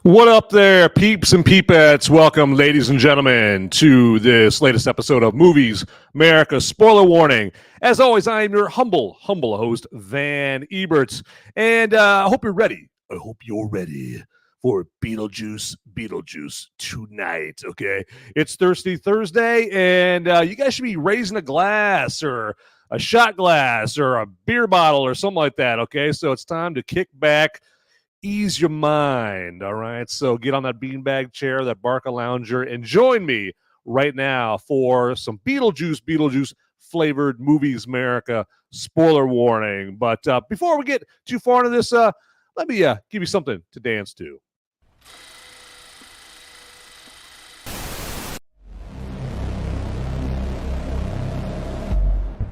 What up there, peeps and peepettes? Welcome, ladies and gentlemen, to this latest episode of Movies Merica. Spoiler warning. As always, I am your humble host, Van Eberts. And I hope you're ready. I hope you're ready for Beetlejuice tonight, okay? It's Thirsty Thursday, and you guys should be raising a glass or a shot glass or a beer bottle or something like that, okay? So it's time to kick back, ease your mind, all right? So get on that beanbag chair, that Barca lounger, and join me right now for some Beetlejuice flavored Movies Merica spoiler warning. But before we get too far into this, let me give you something to dance to.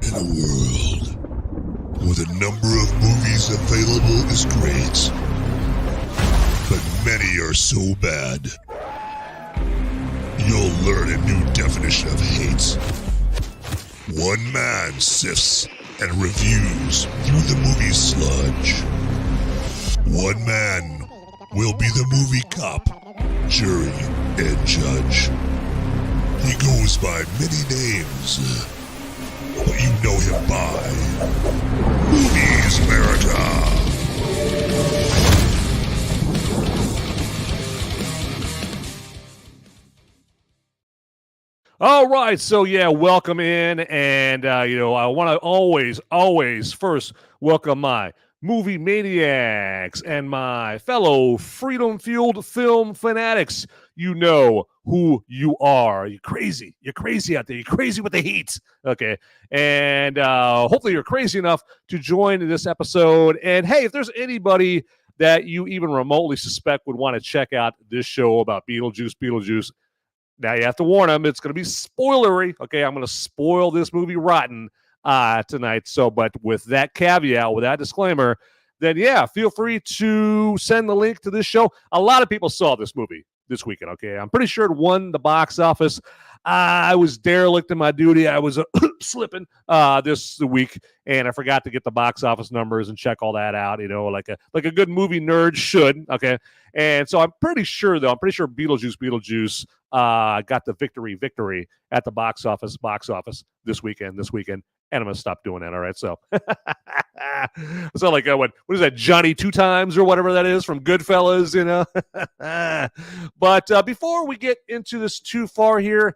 In a world where the number of movies available is great, but many are so bad, you'll learn a new definition of hate. One man sifts and reviews through the movie sludge. One man will be the movie cop, jury, and judge. He goes by many names, but you know him by Movies Merica. All right, so yeah, welcome in, and I want to always first welcome my movie maniacs and my fellow freedom-fueled film fanatics. You know who you are. You're crazy out there. You're crazy with the heat, okay? And hopefully you're crazy enough to join this episode. And hey, if there's anybody that you even remotely suspect would want to check out this show about Beetlejuice, now you have to warn them, it's going to be spoilery. Okay, I'm going to spoil this movie rotten tonight. So, but with that caveat, with that disclaimer, then yeah, feel free to send the link to this show. A lot of people saw this movie this weekend. Okay, I'm pretty sure it won the box office. I was derelict in my duty. I was slipping this week, and I forgot to get the box office numbers and check all that out. You know, like a good movie nerd should. Okay, and so I'm pretty sure Beetlejuice got the victory at the box office this weekend, and I'm gonna stop doing that. All right, so so like what is that, Johnny Two Times or whatever that is from Goodfellas, you know? But before we get into this too far here,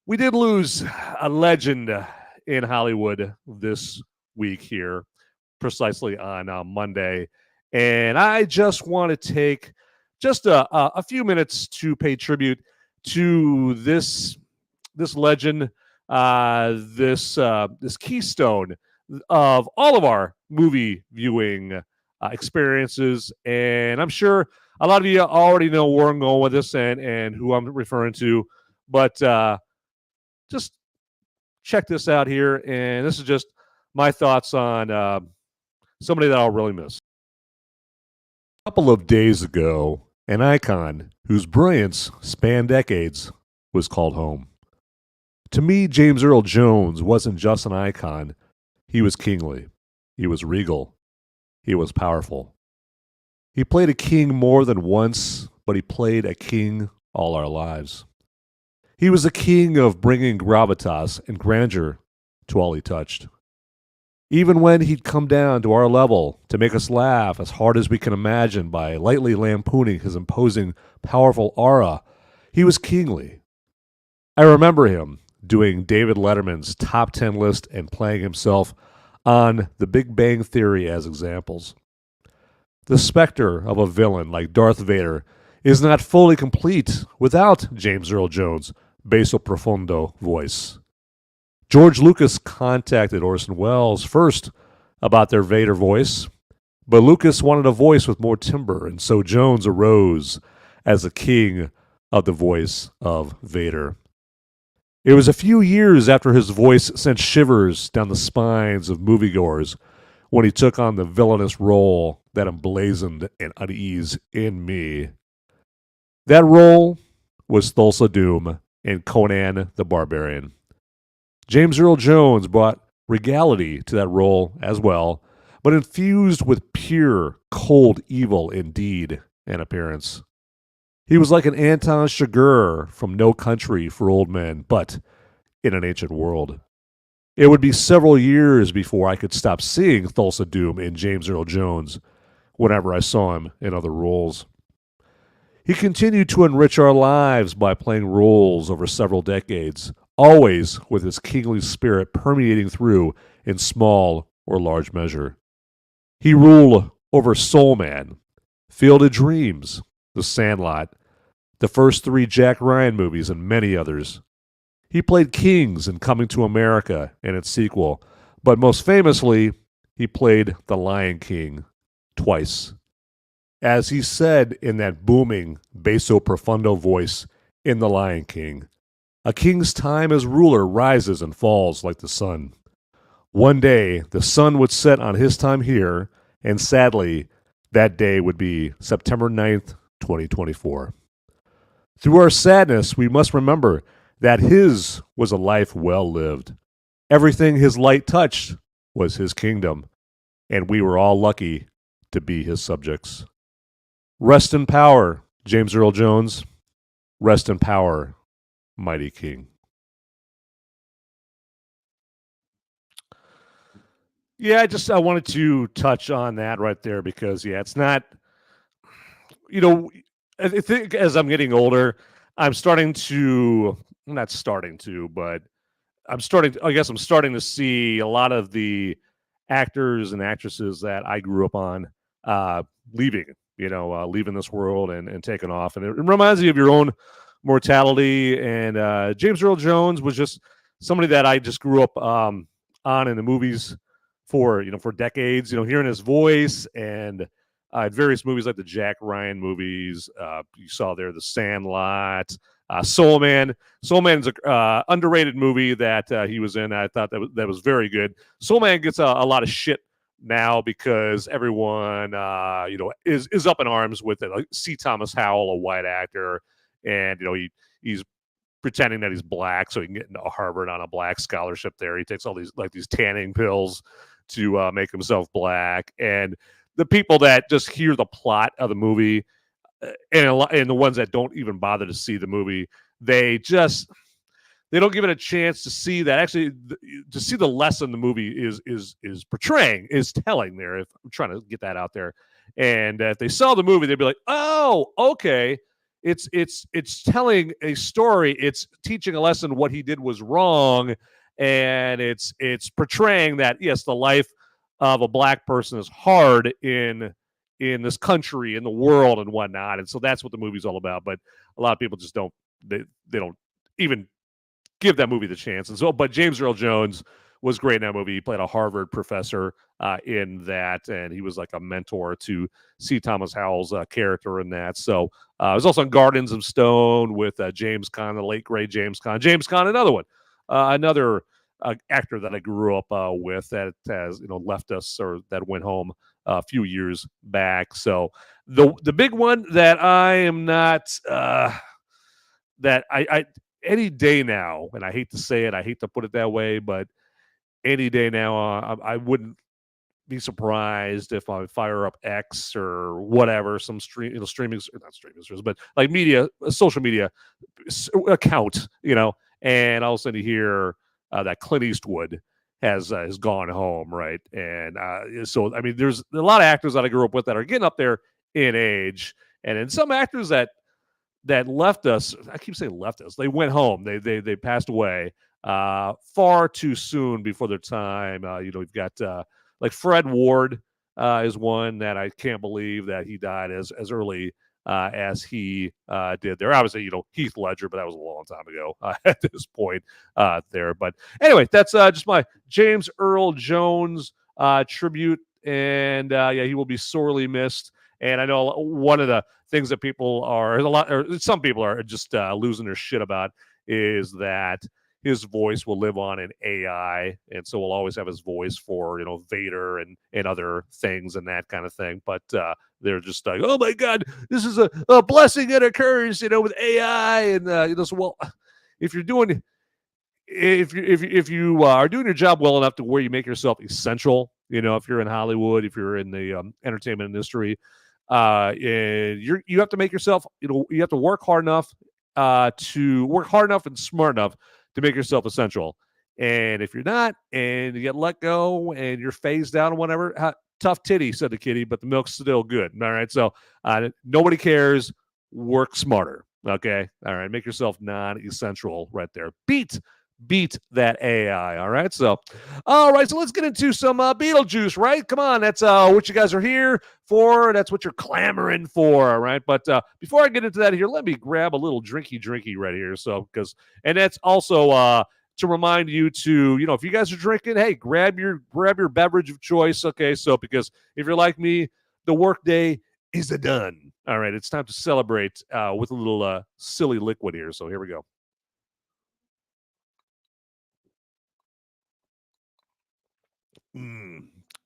we did lose a legend in Hollywood this week here, precisely on Monday, and I just want to take just a few minutes to pay tribute to this legend, this keystone of all of our movie viewing experiences. And I'm sure a lot of you already know where I'm going with this and who I'm referring to, but just check this out here. And this is just my thoughts on somebody that I'll really miss. A couple of days ago, an icon whose brilliance spanned decades was called home. To me, James Earl Jones wasn't just an icon. He was kingly. He was regal. He was powerful. He played a king more than once, but he played a king all our lives. He was a king of bringing gravitas and grandeur to all he touched. Even when he'd come down to our level to make us laugh as hard as we can imagine by lightly lampooning his imposing, powerful aura, he was kingly. I remember him doing David Letterman's top 10 list and playing himself on The Big Bang Theory as examples. The specter of a villain like Darth Vader is not fully complete without James Earl Jones' basso profundo voice. George Lucas contacted Orson Welles first about their Vader voice, but Lucas wanted a voice with more timbre, and so Jones arose as the king of the voice of Vader. It was a few years after his voice sent shivers down the spines of moviegoers when he took on the villainous role that emblazoned an unease in me. That role was Thulsa Doom in Conan the Barbarian. James Earl Jones brought regality to that role as well, but infused with pure, cold evil indeed and appearance. He was like an Anton Chigurh from No Country for Old Men, but in an ancient world. It would be several years before I could stop seeing Thulsa Doom in James Earl Jones whenever I saw him in other roles. He continued to enrich our lives by playing roles over several decades, always with his kingly spirit permeating through in small or large measure. He ruled over Soul Man, Field of Dreams, The Sandlot, the first 3 Jack Ryan movies, and many others. He played kings in Coming to America and its sequel, but most famously, he played the Lion King twice. As he said in that booming basso profundo voice in The Lion King, a king's time as ruler rises and falls like the sun. One day, the sun would set on his time here, and sadly, that day would be September 9th, 2024. Through our sadness, we must remember that his was a life well lived. Everything his light touched was his kingdom, and we were all lucky to be his subjects. Rest in power, James Earl Jones. Rest in power, mighty king. Yeah, I wanted to touch on that right there because, it's not, I think as I'm getting older, I'm starting to, not starting to, but I'm starting to see a lot of the actors and actresses that I grew up on leaving, leaving this world and taking off. And it reminds you of your own mortality. And James Earl Jones was just somebody that I just grew up on in the movies for decades, hearing his voice and various movies like the Jack Ryan movies. You saw there The Sandlot, Soul Man. Soul Man's a underrated movie that he was in. I thought that was very good. Soul Man gets a lot of shit now because everyone is up in arms with it. Like C. Thomas Howell, a white actor, and he's pretending that he's black so he can get into Harvard on a black scholarship there. He takes all these tanning pills to make himself black. And the people that just hear the plot of the movie and the ones that don't even bother to see the movie, they don't give it a chance to see that actually to see the lesson the movie is portraying, is telling there. If I'm trying to get that out there. And if they saw the movie, they'd be like, oh, okay. It's telling a story. It's teaching a lesson. What he did was wrong. And it's portraying that, yes, the life of a black person is hard in this country, in the world, and whatnot. And so that's what the movie's all about. But a lot of people just don't don't even give that movie the chance. And so, but James Earl Jones was great in that movie. He played a Harvard professor in that, and he was like a mentor to C. Thomas Howell's character in that. So I was also in Gardens of Stone with James Caan, the late great James Caan. James Caan, another one. Another actor that I grew up with that has left us, or that went home a few years back. So the big one that I am not that I any day now, and I hate to say it, I hate to put it that way, but any day now I wouldn't be surprised if I fire up X or whatever, some streaming, not streaming service, but like social media account, and all of a sudden you hear that Clint Eastwood has gone home, right? And so, I mean, there's a lot of actors that I grew up with that are getting up there in age, and then some actors that left us. I keep saying left us. They went home. They passed away far too soon before their time. You've got like Fred Ward is one that I can't believe that he died as early as he did there. Obviously, Heath Ledger, but that was a long time ago at this point there. But anyway, that's just my James Earl Jones tribute. And he will be sorely missed. And I know one of the things that some people are just losing their shit about is that his voice will live on in AI, and so we'll always have his voice for Vader and other things and that kind of thing. But they're just like, oh my God, this is a blessing that occurs, with AI, and so, well, if you're doing if you are doing your job well enough to where you make yourself essential, if you're in Hollywood, if you're in the entertainment industry, And you have to make yourself, you have to work hard enough and smart enough to make yourself essential. And if you're not, and you get let go, and you're phased out or whatever, tough titty, said the kitty, but the milk's still good. All right, so nobody cares. Work smarter. Okay, all right, make yourself non-essential right there. Beat that AI. All right, so let's get into some Beetlejuice. Right, come on, that's what you guys are here for. That's what you're clamoring for. All right, but before I get into that here, let me grab a little drinky right here. So and that's also to remind you to, if you guys are drinking, hey, grab your beverage of choice. Okay, so because if you're like me, the workday is done. All right, it's time to celebrate with a little silly liquid here. So here we go.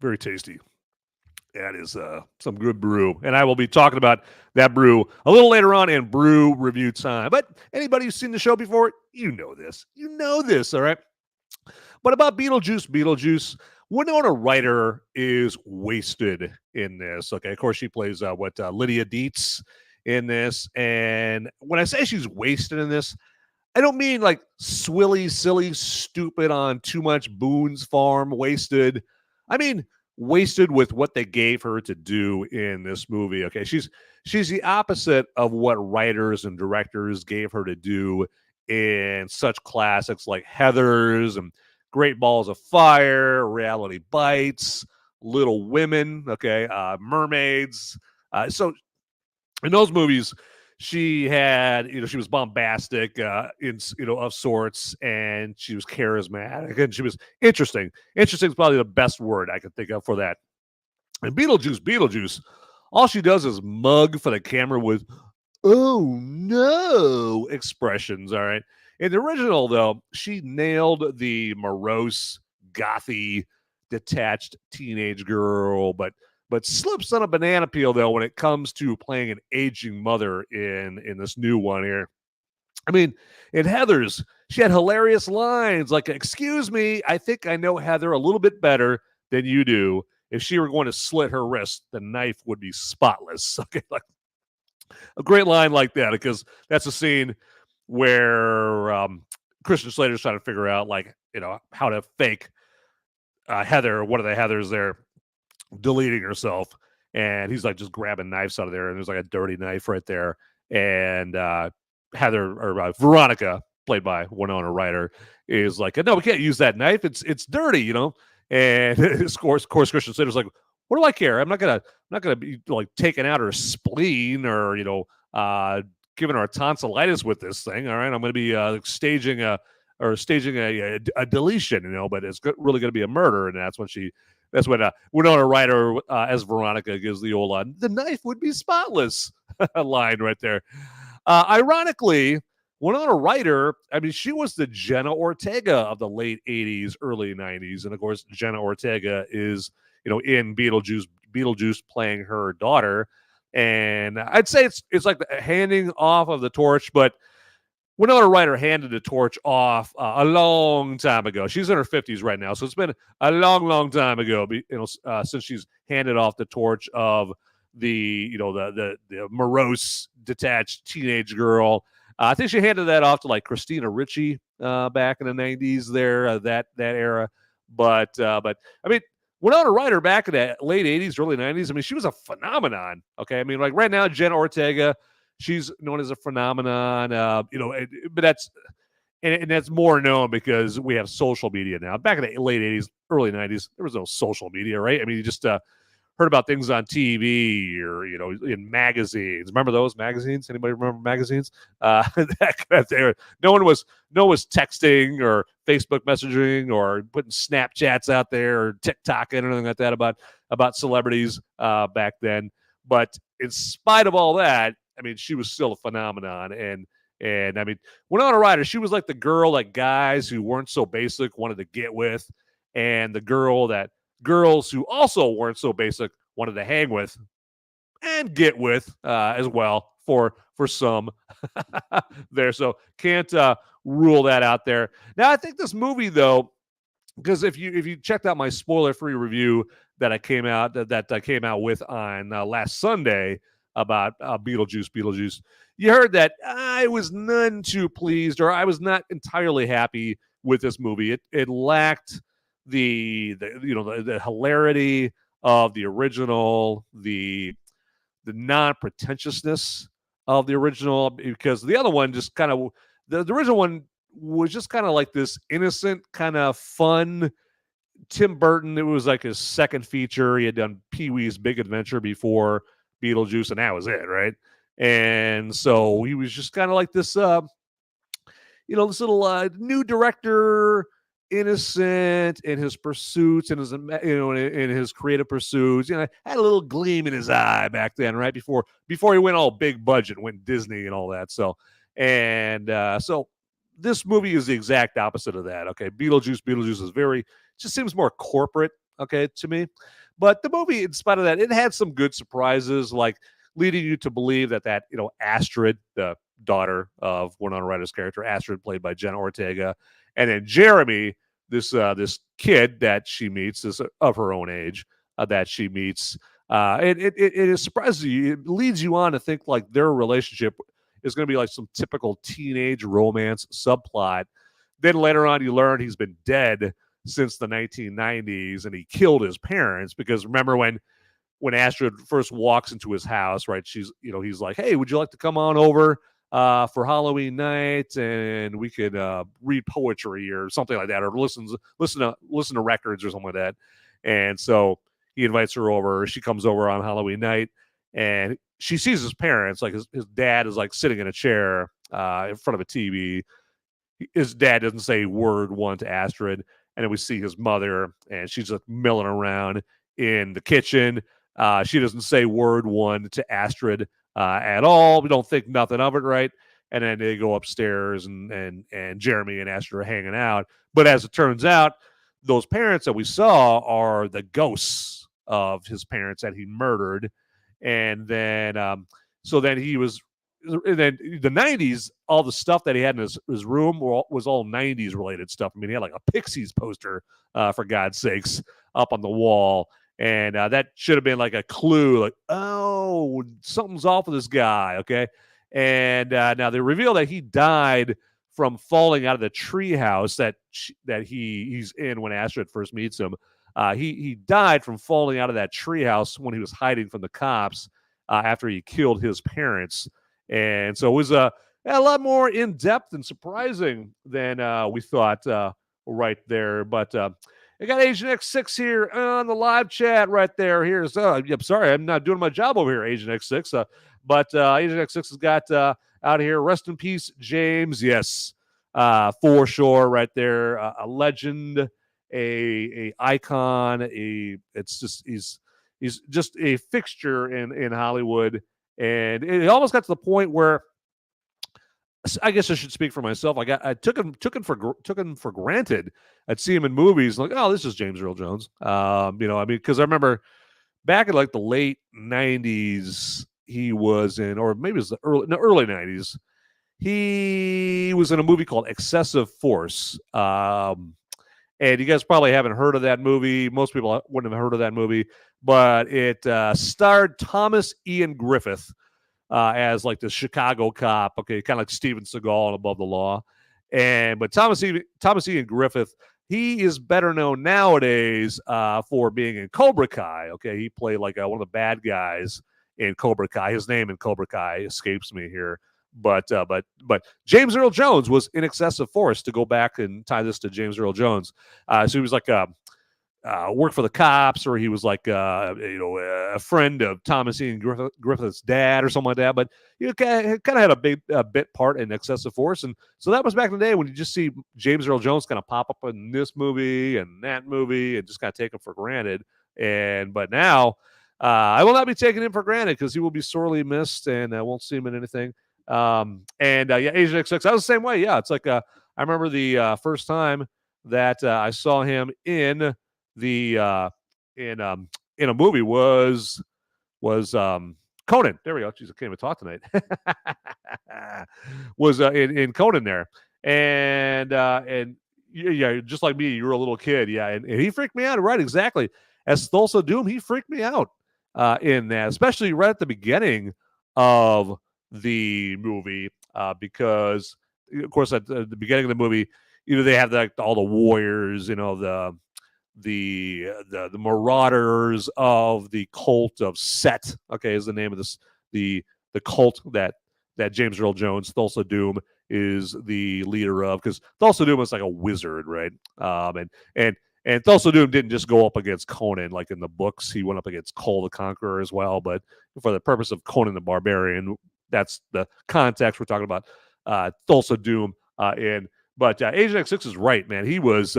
Very tasty. That is some good brew. And I will be talking about that brew a little later on in brew review time. But anybody who's seen the show before, you know this. You know this, all right? But about Beetlejuice, Winona Ryder is wasted in this. Okay, of course, she plays Lydia Deetz in this. And when I say she's wasted in this, I don't mean like swilly, silly, stupid on too much Boone's Farm wasted. I mean wasted with what they gave her to do in this movie. Okay, she's the opposite of what writers and directors gave her to do in such classics like Heathers and Great Balls of Fire, Reality Bites, Little Women, okay, Mermaids. So in those movies, she had, she was bombastic of sorts, and she was charismatic, and she was interesting. Interesting is probably the best word I could think of for that. And Beetlejuice, all she does is mug for the camera with, oh no, expressions, all right? In the original, though, she nailed the morose, gothy, detached teenage girl, but slips on a banana peel, though, when it comes to playing an aging mother in this new one here. I mean, in Heathers, she had hilarious lines like, excuse me, I think I know Heather a little bit better than you do. If she were going to slit her wrist, the knife would be spotless. Okay, like a great line like that, because that's a scene where Christian Slater's trying to figure out, like, how to fake Heather, one of the Heathers there, deleting herself, and he's like just grabbing knives out of there, and there's like a dirty knife right there, and Veronica, played by Winona Ryder, is like, no, we can't use that knife, it's dirty, and of course Christian Slater's like, what do I care? I'm not gonna be like taking out her spleen or giving her a tonsillitis with this thing. All right, I'm gonna be staging a deletion, but it's really gonna be a murder, and that's when Winona Ryder as Veronica gives the old the knife would be spotless line right there. Ironically, Winona Ryder, I mean, she was the Jenna Ortega of the late 80s, early 90s. And of course, Jenna Ortega is, in Beetlejuice playing her daughter. And I'd say it's like the handing off of the torch, but Winona Ryder handed the torch off a long time ago. She's in her 50s right now, so it's been a long, long time ago, since she's handed off the torch of the morose, detached teenage girl. I think she handed that off to like Christina Ricci back in the 90s there, that era. But I mean, Winona Ryder back in the late 80s, early 90s, I mean, she was a phenomenon. Okay, I mean, like right now, Jenna Ortega, she's known as a phenomenon, but that's more known because we have social media now. Back in the late 80s, early 90s, there was no social media, right? I mean, you just heard about things on TV or, in magazines. Remember those magazines? Anybody remember magazines? No one was texting or Facebook messaging or putting Snapchats out there or TikTok and anything like that about celebrities back then. But in spite of all that, I mean, she was still a phenomenon. And I mean, Winona Ryder, she was like the girl that guys who weren't so basic wanted to get with, and the girl that girls who also weren't so basic wanted to hang with and get with as well for some there. So can't rule that out there. Now, I think this movie, though, because if you checked out my spoiler-free review that I came out with on last Sunday about Beetlejuice. You heard that I was none too pleased, or I was not entirely happy with this movie. It lacked the hilarity of the original, the non-pretentiousness of the original, because the other one just kind of the original one was just kind of like this innocent, kind of fun Tim Burton. It was like his second feature. He had done Pee-wee's Big Adventure before Beetlejuice, and that was it, right? And so he was just kind of like this, this little new director, innocent in his pursuits and his, in his creative pursuits. Had a little gleam in his eye back then, right before he went all big budget, went Disney and all that. So this movie is the exact opposite of that. Okay, Beetlejuice is just seems more corporate, okay, to me. But the movie, in spite of that, it had some good surprises, like leading you to believe that Astrid, the daughter of Winona Ryder's character, Astrid, played by Jenna Ortega, and then Jeremy, this kid that she meets, is of her own age, that she meets. It surprises you. It leads you on to think like their relationship is going to be like some typical teenage romance subplot. Then later on, you learn he's been dead since the 1990s, and he killed his parents. Because remember when Astrid first walks into his house, right? He's like, "Hey, would you like to come on over for Halloween night, and we could read poetry or something like that, or listen to records or something like that." And so he invites her over. She comes over on Halloween night, and she sees his parents. Like his dad is like sitting in a chair in front of a TV. His dad doesn't say word one to Astrid, and then we see his mother, and she's like milling around in the kitchen. She doesn't say word one to Astrid at all. We don't think nothing of it, right? And then they go upstairs, and Jeremy and Astrid are hanging out. But as it turns out, those parents that we saw are the ghosts of his parents that he murdered. And then, then he was, and then the 90s, all the stuff that he had in his room was all 90s related stuff. I mean, he had like a Pixies poster, for God's sakes, up on the wall. And that should have been like a clue, like, oh, something's off with this guy, okay? And now they reveal that he died from falling out of the treehouse that he's in when Astrid first meets him. He died from falling out of that treehouse when he was hiding from the cops after he killed his parents. And so it was a lot more in-depth and surprising than we thought right there. But I got Agent X6 here on the live chat right there. Here's, I'm sorry, I'm not doing my job over here, Agent X6. But Agent X6 has got out here, rest in peace, James. Yes, for sure, right there. A legend, a icon. He's just a fixture in Hollywood. And it almost got to the point where, I guess I should speak for myself. I took him for granted. I'd see him in movies, like, oh, this is James Earl Jones. Because I remember back in like the late 90s, he was in, or maybe it was the early 90s, he was in a movie called Excessive Force. And you guys probably haven't heard of that movie. Most people wouldn't have heard of that movie, but it starred Thomas Ian Griffith as like the Chicago cop, okay, kind of like Steven Seagal and Above the Law. But Thomas Ian Griffith, he is better known nowadays for being in Cobra Kai. Okay, he played like one of the bad guys in Cobra Kai. His name in Cobra Kai escapes me here. But James Earl Jones was in Excessive Force, to go back and tie this to James Earl Jones. So he was like worked for the cops, or he was like a friend of Thomas Ian Griffith's dad or something like that. But he kind of had a bit part in Excessive Force, and so that was back in the day when you just see James Earl Jones kind of pop up in this movie and that movie and just kind of take him for granted. But now I will not be taking him for granted, because he will be sorely missed, and I won't see him in anything. Agent X6, I was the same way. Yeah, it's like I remember the first time that I saw him in the in a movie was Conan. There we go. Jeez, I can't even talk tonight. Was in Conan there, and yeah, just like me, you were a little kid, yeah, and he freaked me out, right? Exactly. as Thulsa Doom, he freaked me out in that, especially right at the beginning of the movie, because, of course, at the beginning of the movie, they have all the warriors, the marauders of the cult of Set. Okay, is the name of this the cult that James Earl Jones, Thulsa Doom, is the leader of, because Thulsa Doom is like a wizard, right? And Thulsa Doom didn't just go up against Conan like in the books. He went up against Kull the Conqueror as well. But for the purpose of Conan the Barbarian, that's the context we're talking about Thulsa Doom in. But Agent X6 is right, man. He was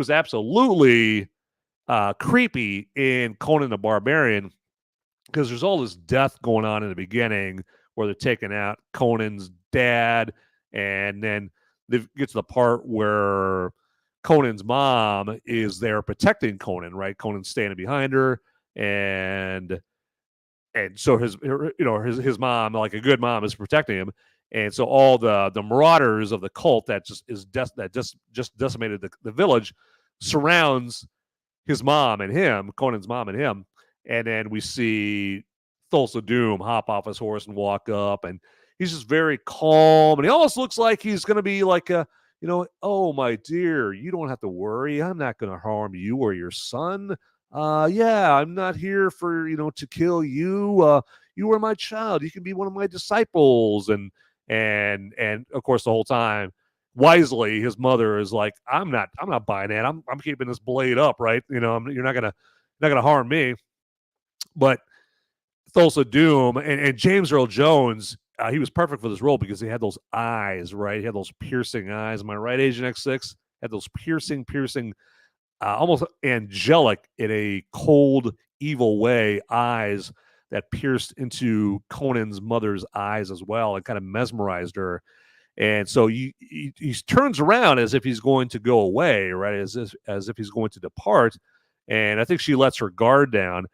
absolutely creepy in Conan the Barbarian, because there's all this death going on in the beginning where they're taking out Conan's dad, and then they get to the part where Conan's mom is there protecting Conan, right? Conan's standing behind her, and so his mom, like a good mom, is protecting him, and so all the marauders of the cult that just decimated the village surrounds his mom and him, Conan's mom and him, and then we see Thulsa Doom hop off his horse and walk up, and he's just very calm, and he almost looks like he's going to be like oh, my dear, you don't have to worry. I'm not going to harm you or your son. Yeah, I'm not here for, to kill you. You are my child. You can be one of my disciples. And of course, the whole time, wisely, his mother is like, I'm not buying that. I'm keeping this blade up, right? You're not going to harm me. But Thulsa Doom and James Earl Jones, he was perfect for this role because he had those eyes, right? He had those piercing eyes. Am I right, Agent X6? Had those piercing, almost angelic in a cold, evil way, eyes that pierced into Conan's mother's eyes as well and kind of mesmerized her. And so he turns around as if he's going to go away, right? As if he's going to depart. And I think she lets her guard down.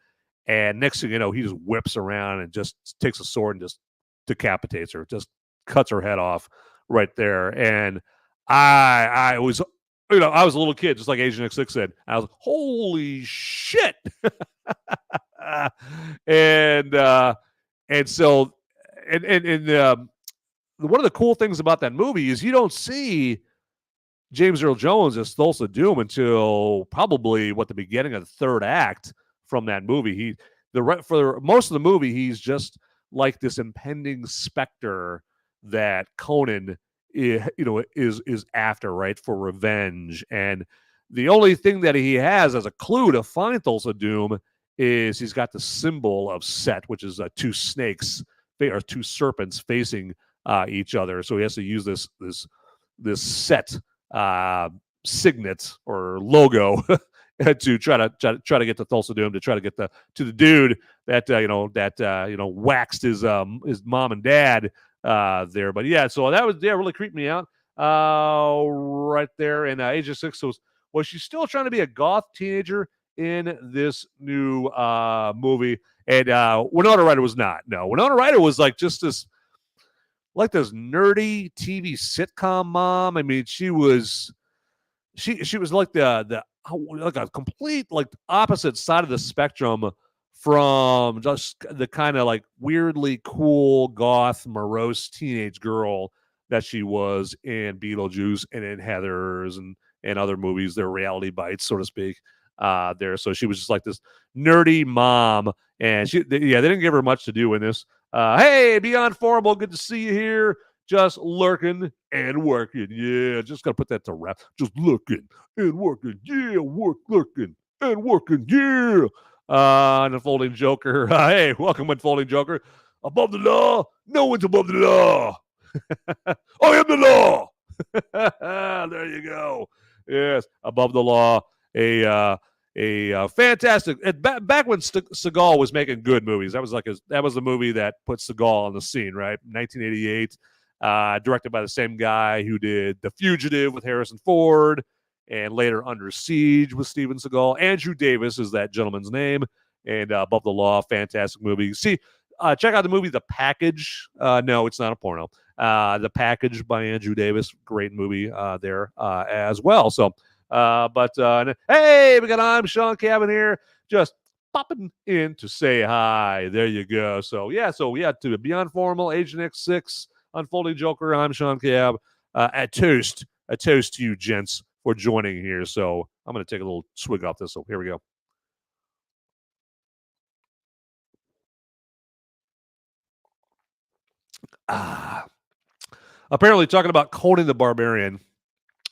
And next thing you know, he just whips around and just takes a sword and just decapitates her, just cuts her head off right there. And I was a little kid, just like Agent X6 said. I was, holy shit. And so one of the cool things about that movie is you don't see James Earl Jones as Thulsa Doom until probably the beginning of the third act from that movie. For most of the movie, he's just like this impending specter that Conan is after, right, for revenge. And the only thing that he has as a clue to find Thulsa Doom is he's got the symbol of Set, which is two snakes or two serpents facing each other. So he has to use this Set signet or logo to try to get to Thulsa Doom, to try to get to the dude that waxed his mom and dad there. But yeah, so that really creeped me out right there. And Agent 6 was she still trying to be a goth teenager in this new movie? And Winona Ryder was not. No, Winona Ryder was like just this nerdy TV sitcom mom. I mean, she was like like a complete opposite side of the spectrum from just the kind of like weirdly cool goth morose teenage girl that she was in Beetlejuice and in Heathers and other movies, their reality bites, so to speak, there. So she was just like this nerdy mom, and they didn't give her much to do in this. Hey, Beyond Formal, good to see you here. Just lurking and working. Yeah, just got to put that to rap. Just looking and working. Yeah, lurking and working. Yeah. And the Folding Joker. Hey, welcome, Folding Joker. Above the law, no one's above the law. I am the law. There you go. Yes, Above the Law. A fantastic. Back when Seagal was making good movies, that was the movie that put Seagal on the scene, right? 1988. Directed by the same guy who did The Fugitive with Harrison Ford, and later Under Siege with Steven Seagal. Andrew Davis is that gentleman's name. And Above the Law, fantastic movie. See, check out the movie The Package. No, it's not a porno. The Package by Andrew Davis, great movie there as well. So, hey, we got I'm Sean Cabin here. just popping in to say hi. There you go. So to Beyond Formal, Agent X6, Unfolding Joker, I'm Sean Cab. A toast to you gents for joining here. So I'm going to take a little swig off this. So here we go. Apparently talking about Conan the Barbarian,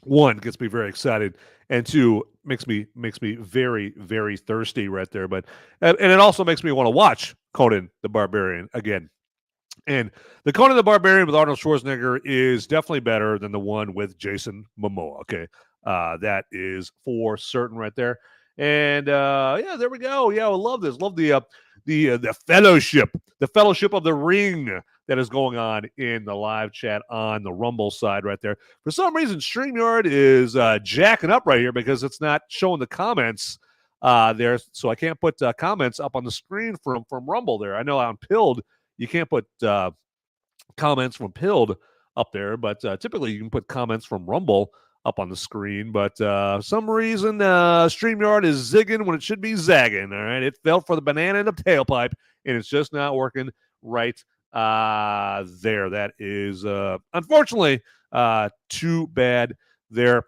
one, gets me very excited, and two, makes me very, very thirsty right there. But and it also makes me want to watch Conan the Barbarian again. And the Conan the Barbarian with Arnold Schwarzenegger is definitely better than the one with Jason Momoa. Okay, that is for certain right there. And there we go. Yeah, I love this. Love the fellowship of the ring that is going on in the live chat on the Rumble side right there. For some reason, StreamYard is jacking up right here because it's not showing the comments there, so I can't put comments up on the screen from Rumble there. I know on Pilled you can't put comments from Pilled up there, but typically you can put comments from Rumble up on the screen. But some reason StreamYard is zigging when it should be zagging. All right, it fell for the banana in the tailpipe, and it's just not working right there. That is unfortunately too bad there.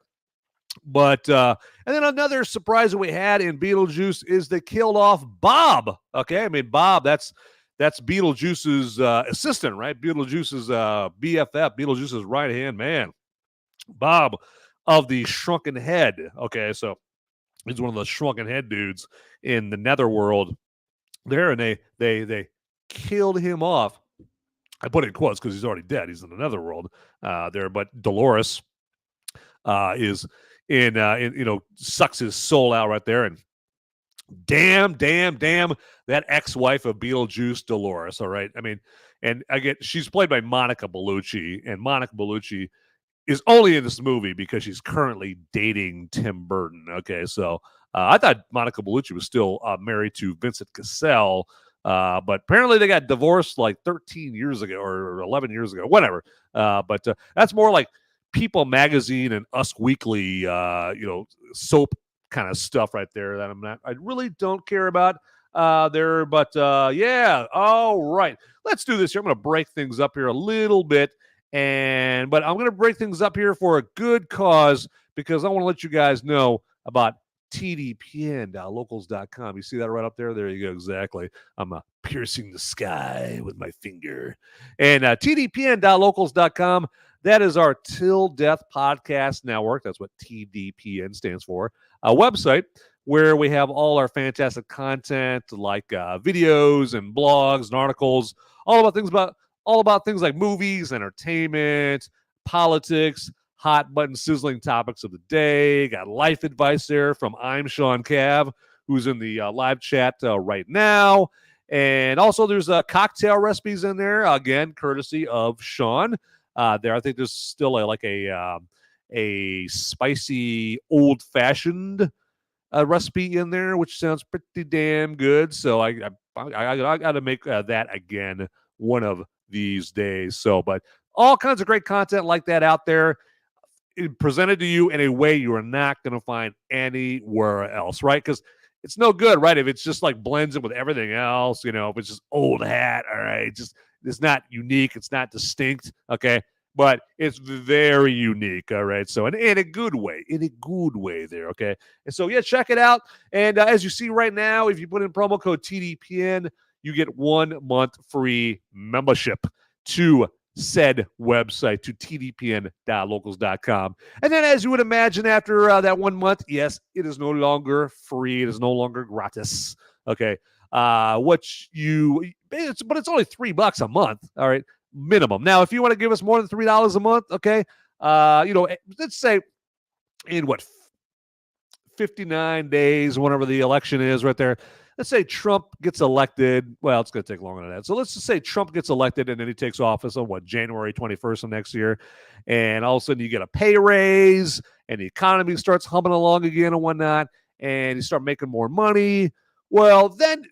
But and then another surprise that we had in Beetlejuice is they killed off Bob. Okay, I mean Bob, that's Beetlejuice's assistant, right? Beetlejuice's BFF, Beetlejuice's right-hand man, Bob of the Shrunken Head. Okay, so he's one of the Shrunken Head dudes in the Netherworld there, and they killed him off. I put it in quotes because he's already dead. He's in the Netherworld there, but Delores is in sucks his soul out right there, and damn that ex-wife of Beetlejuice, Delores. All right, I mean, and again, she's played by Monica Bellucci, and Monica Bellucci is only in this movie because she's currently dating Tim Burton. Okay, so I thought Monica Bellucci was still married to Vincent Cassell, but apparently they got divorced like 13 years ago or 11 years ago, whatever. But that's more like People Magazine and Us Weekly, soap kind of stuff right there that I really don't care about there. But yeah, all right, let's do this here. I'm going to break things up here a little bit, but I'm going to break things up here for a good cause because I want to let you guys know about tdpn.locals.com. You see that right up there? There you go. Exactly. I'm piercing the sky with my finger. And tdpn.locals.com. That is our Till Death Podcast Network. That's what TDPN stands for. A website where we have all our fantastic content like videos and blogs and articles, all about things like movies, entertainment, politics, hot button sizzling topics of the day. Got life advice there from I'm Sean Cav, who's in the live chat right now. And also there's cocktail recipes in there, again, courtesy of Sean. There, I think there's still a spicy old-fashioned recipe in there, which sounds pretty damn good. So I got to make that again one of these days. So, but all kinds of great content like that out there, presented to you in a way you are not going to find anywhere else, right? Because it's no good, right? If it's just like blends in with everything else, if it's just old hat, all right, it's not unique, it's not distinct, okay? But it's very unique, all right? So in a good way there, okay? And so, yeah, check it out. And as you see right now, if you put in promo code TDPN, you get 1 month free membership to said website, to tdpn.locals.com. And then, as you would imagine, after that 1 month, yes, it is no longer free. It is no longer gratis, okay? But it's only $3 a month, all right, minimum. Now, if you want to give us more than $3 a month, okay, let's say in 59 days, whenever the election is right there, let's say Trump gets elected. Well, it's going to take longer than that. So let's just say Trump gets elected and then he takes office on January 21st of next year. And all of a sudden you get a pay raise and the economy starts humming along again and whatnot. And you start making more money. Well, then,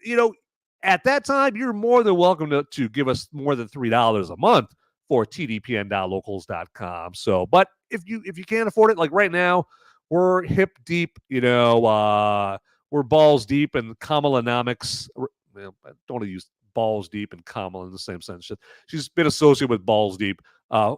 at that time, you're more than welcome to give us more than $3 a month for tdpn.locals.com. So, but if you can't afford it, like right now, we're hip deep, we're we're balls deep in Kamalanomics. Well, I don't want to use balls deep and Kamala in the same sense. She's been associated with balls deep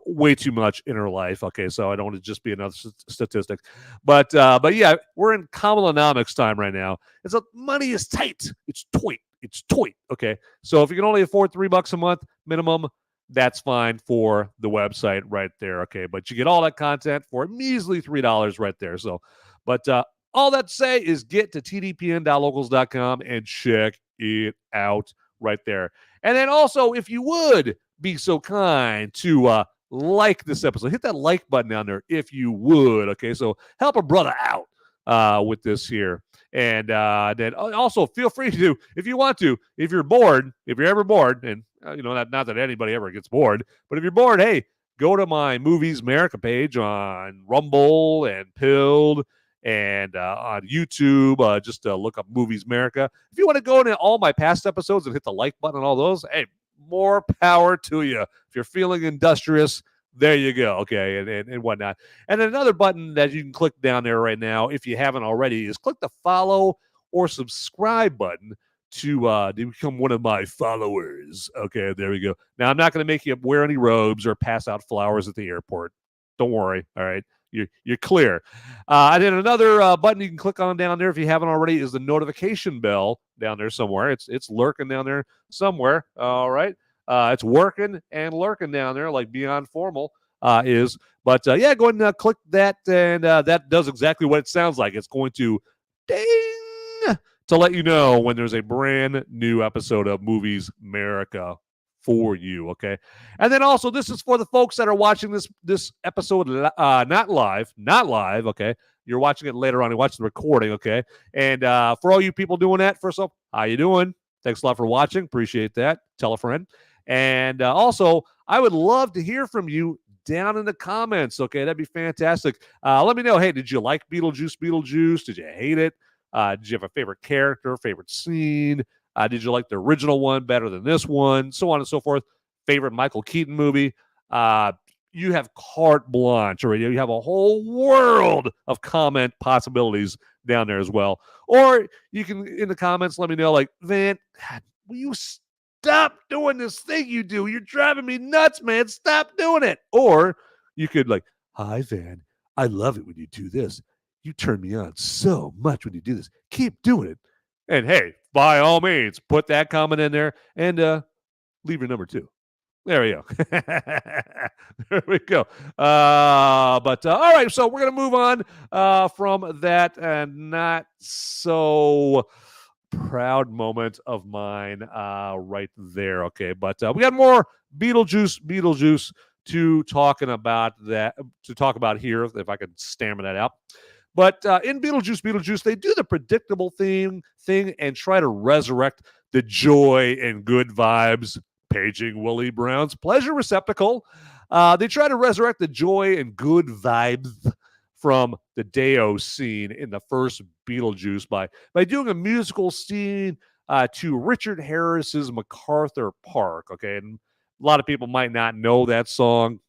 way too much in her life. Okay, so I don't want to just be another statistic. But yeah, we're in Kamalanomics time right now. It's money is tight. It's tight. It's tight. Okay, so if you can only afford $3 a month minimum, that's fine for the website right there. Okay, but you get all that content for a measly $3 right there. So, but all that to say is get to tdpn.locals.com and check it out right there. And then also, if you would be so kind to like this episode, hit that like button down there if you would. Okay, so help a brother out with this here. And then also feel free to, if you want to, if you're bored, if you're ever bored, and not that anybody ever gets bored, but if you're bored, hey, go to my Movies Merica page on Rumble and Pilled and on YouTube. Just look up Movies Merica. If you want to go into all my past episodes and hit the like button on all those, hey, more power to you. If you're feeling industrious, there you go. Okay, and whatnot. And then another button that you can click down there right now, if you haven't already, is click the follow or subscribe button to become one of my followers. Okay, there we go. Now, I'm not going to make you wear any robes or pass out flowers at the airport. Don't worry. All right. You're clear. And then another button you can click on down there if you haven't already is the notification bell down there somewhere. It's lurking down there somewhere. All right. It's working and lurking down there like Beyond Formal is. But yeah, go ahead and click that, and that does exactly what it sounds like. It's going to ding to let you know when there's a brand new episode of Movies Merica for you, okay? And then also, this is for the folks that are watching this episode not live, okay? You're watching it later on. You're watching the recording, okay? And for all you people doing that, first off, how you doing? Thanks a lot for watching. Appreciate that. Tell a friend. And also, I would love to hear from you down in the comments, okay? That'd be fantastic. Let me know, hey, did you like Beetlejuice? Did you hate it? Did you have a favorite character, favorite scene? Did you like the original one better than this one? So on and so forth. Favorite Michael Keaton movie? You have carte blanche already. You have a whole world of comment possibilities down there as well. Or you can, in the comments, let me know, like, Van, God, will you stop doing this thing you do? You're driving me nuts, man. Stop doing it. Or you could like, hi, Van. I love it when you do this. You turn me on so much when you do this. Keep doing it. And hey, by all means, put that comment in there and leave your number too. There we go. There we go. But all right, so we're going to move on from that not so proud moment of mine right there. Okay, but we got more Beetlejuice to talk about here, if I could stammer that out. But in Beetlejuice, they do the predictable thing and try to resurrect the joy and good vibes, paging Willie Brown's pleasure receptacle. They try to resurrect the joy and good vibes from the Deo scene in the first Beetlejuice by doing a musical scene to Richard Harris's MacArthur Park. Okay, and a lot of people might not know that song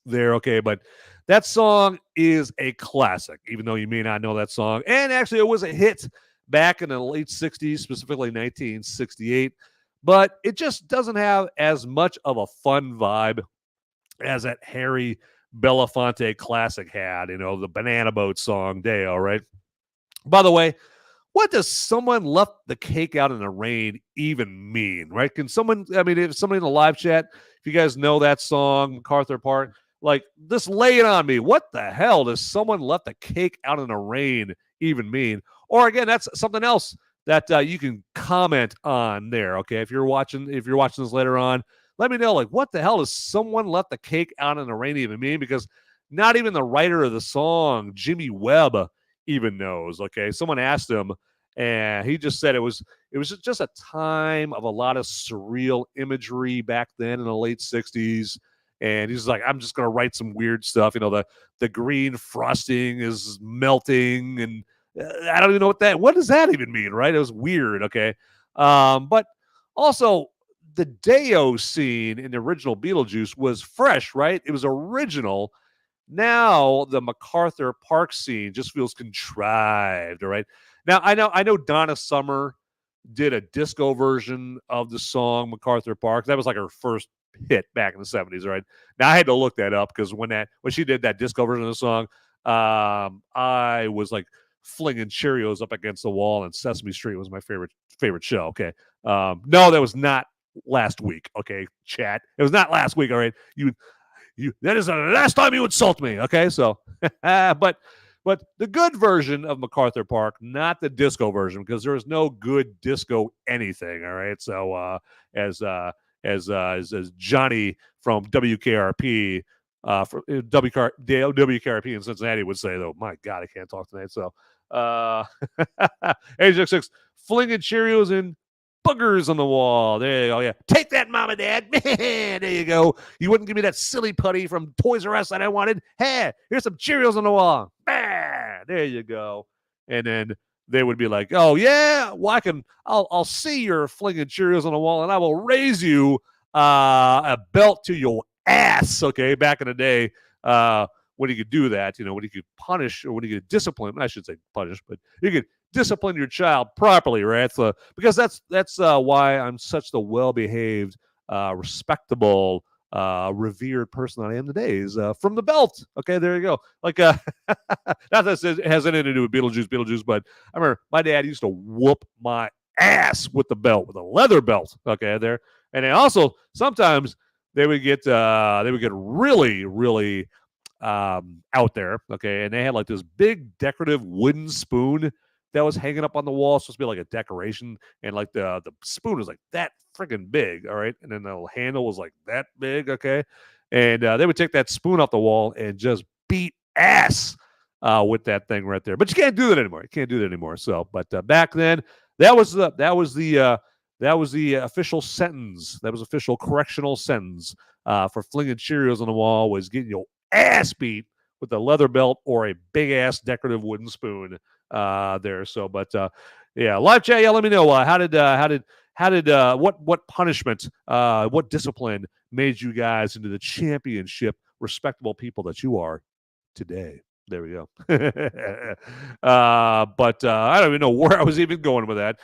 there. Okay, but that song is a classic, even though you may not know that song. And actually, it was a hit back in the late 60s, specifically 1968. But it just doesn't have as much of a fun vibe as that Harry Belafonte classic had, the Banana Boat song, Deo, right? By the way, what does someone left the cake out in the rain even mean, right? If somebody in the live chat, if you guys know that song, MacArthur Park, like, just lay it on me. What the hell does someone left the cake out in the rain even mean? Or again, that's something else that you can comment on there. Okay, if you're watching this later on, let me know, like, what the hell does someone left the cake out in the rain even mean? Because not even the writer of the song, Jimmy Webb, even knows. Okay, someone asked him, and he just said it was just a time of a lot of surreal imagery back then in the late 60s. And he's like, I'm just going to write some weird stuff. The green frosting is melting. And I don't even know what does that even mean, right? It was weird, okay? But also, the Deo scene in the original Beetlejuice was fresh, right? It was original. Now, the MacArthur Park scene just feels contrived, all right? Now I know Donna Summer did a disco version of the song MacArthur Park. That was like her first hit back in the 70s, right? Now I had to look that up because when she did that disco version of the song, I was like flinging Cheerios up against the wall, and Sesame Street was my favorite show. Okay, no, that was not last week. Okay, chat, it was not last week. All right, you that is the last time you insult me. Okay, so but the good version of MacArthur Park, not the disco version, because there is no good disco anything. All right, so as Johnny from WKRP. For WKRP in Cincinnati would say, though, my God, I can't talk tonight. So, Age6, flinging Cheerios and boogers on the wall. There you go. Yeah, take that, Mom and Dad. There you go. You wouldn't give me that silly putty from Toys R Us that I wanted. Hey, here's some Cheerios on the wall. There you go. And then they would be like, "Oh yeah, well I'll see you're flinging Cheerios on the wall, and I will raise you a belt to your ass." Okay, back in the day, when you could do that, when you could punish or when you could discipline, I should say punish, but you could discipline your child properly, right? So, because that's why I'm such the well-behaved, respectable, revered person I am today is from the belt. Okay, there you go. Like, not that it has anything to do with Beetlejuice, but I remember my dad used to whoop my ass with the belt, with a leather belt. Okay, there, and then also sometimes they would get really, really out there. Okay, and they had like this big decorative wooden spoon that was hanging up on the wall, supposed to be like a decoration, and like the spoon was like that freaking big, all right, and then the handle was like that big, okay, and they would take that spoon off the wall and just beat ass with that thing right there. But you can't do that anymore. So, but back then, that was the official sentence. That was official correctional sentence for flinging Cheerios on the wall was getting your ass beat with a leather belt or a big ass decorative wooden spoon there. So, but yeah, live chat. Yeah, let me know what punishment, what discipline made you guys into the championship respectable people that you are today. There we go. But I don't even know where I was even going with that.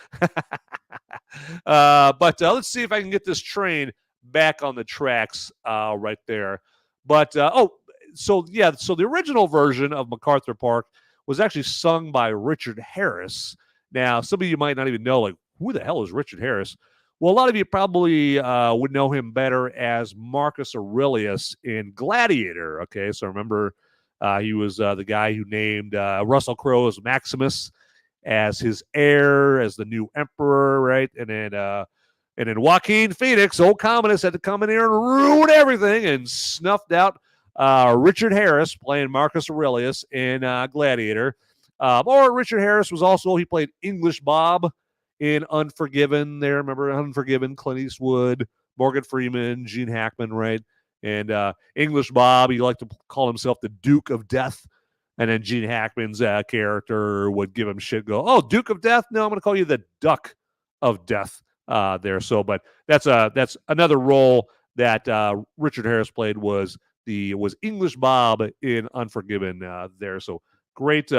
But let's see if I can get this train back on the tracks right there. But so the original version of MacArthur Park was actually sung by Richard Harris. Now, some of you might not even know, like, who the hell is Richard Harris? Well, a lot of you probably would know him better as Marcus Aurelius in Gladiator. Okay, so remember, he was the guy who named Russell Crowe as Maximus, as his heir, as the new emperor, right? And then Joaquin Phoenix, old Commodus, had to come in here and ruin everything and snuffed out Richard Harris playing Marcus Aurelius in Gladiator. Or Richard Harris he played English Bob in Unforgiven there. Remember Unforgiven? Clint Eastwood, Morgan Freeman, Gene Hackman, right? And English Bob, he liked to call himself the Duke of Death. And then Gene Hackman's character would give him shit, go, "Oh, Duke of Death? No, I'm going to call you the Duck of Death there." So, but that's another role that Richard Harris played was English Bob in Unforgiven there. So great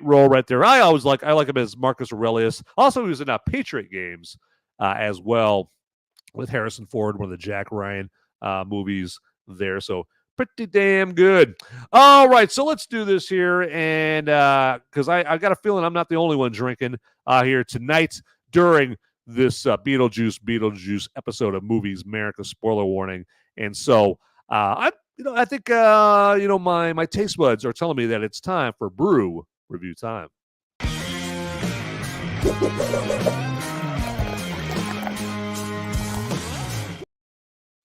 role right there. I like him as Marcus Aurelius. Also, he was in Patriot Games as well with Harrison Ford, one of the Jack Ryan movies there. So pretty damn good. All right, so let's do this here, and because I got a feeling I'm not the only one drinking here tonight during this Beetlejuice episode of Movies Merica. Spoiler warning. And so I think my taste buds are telling me that it's time for brew review time.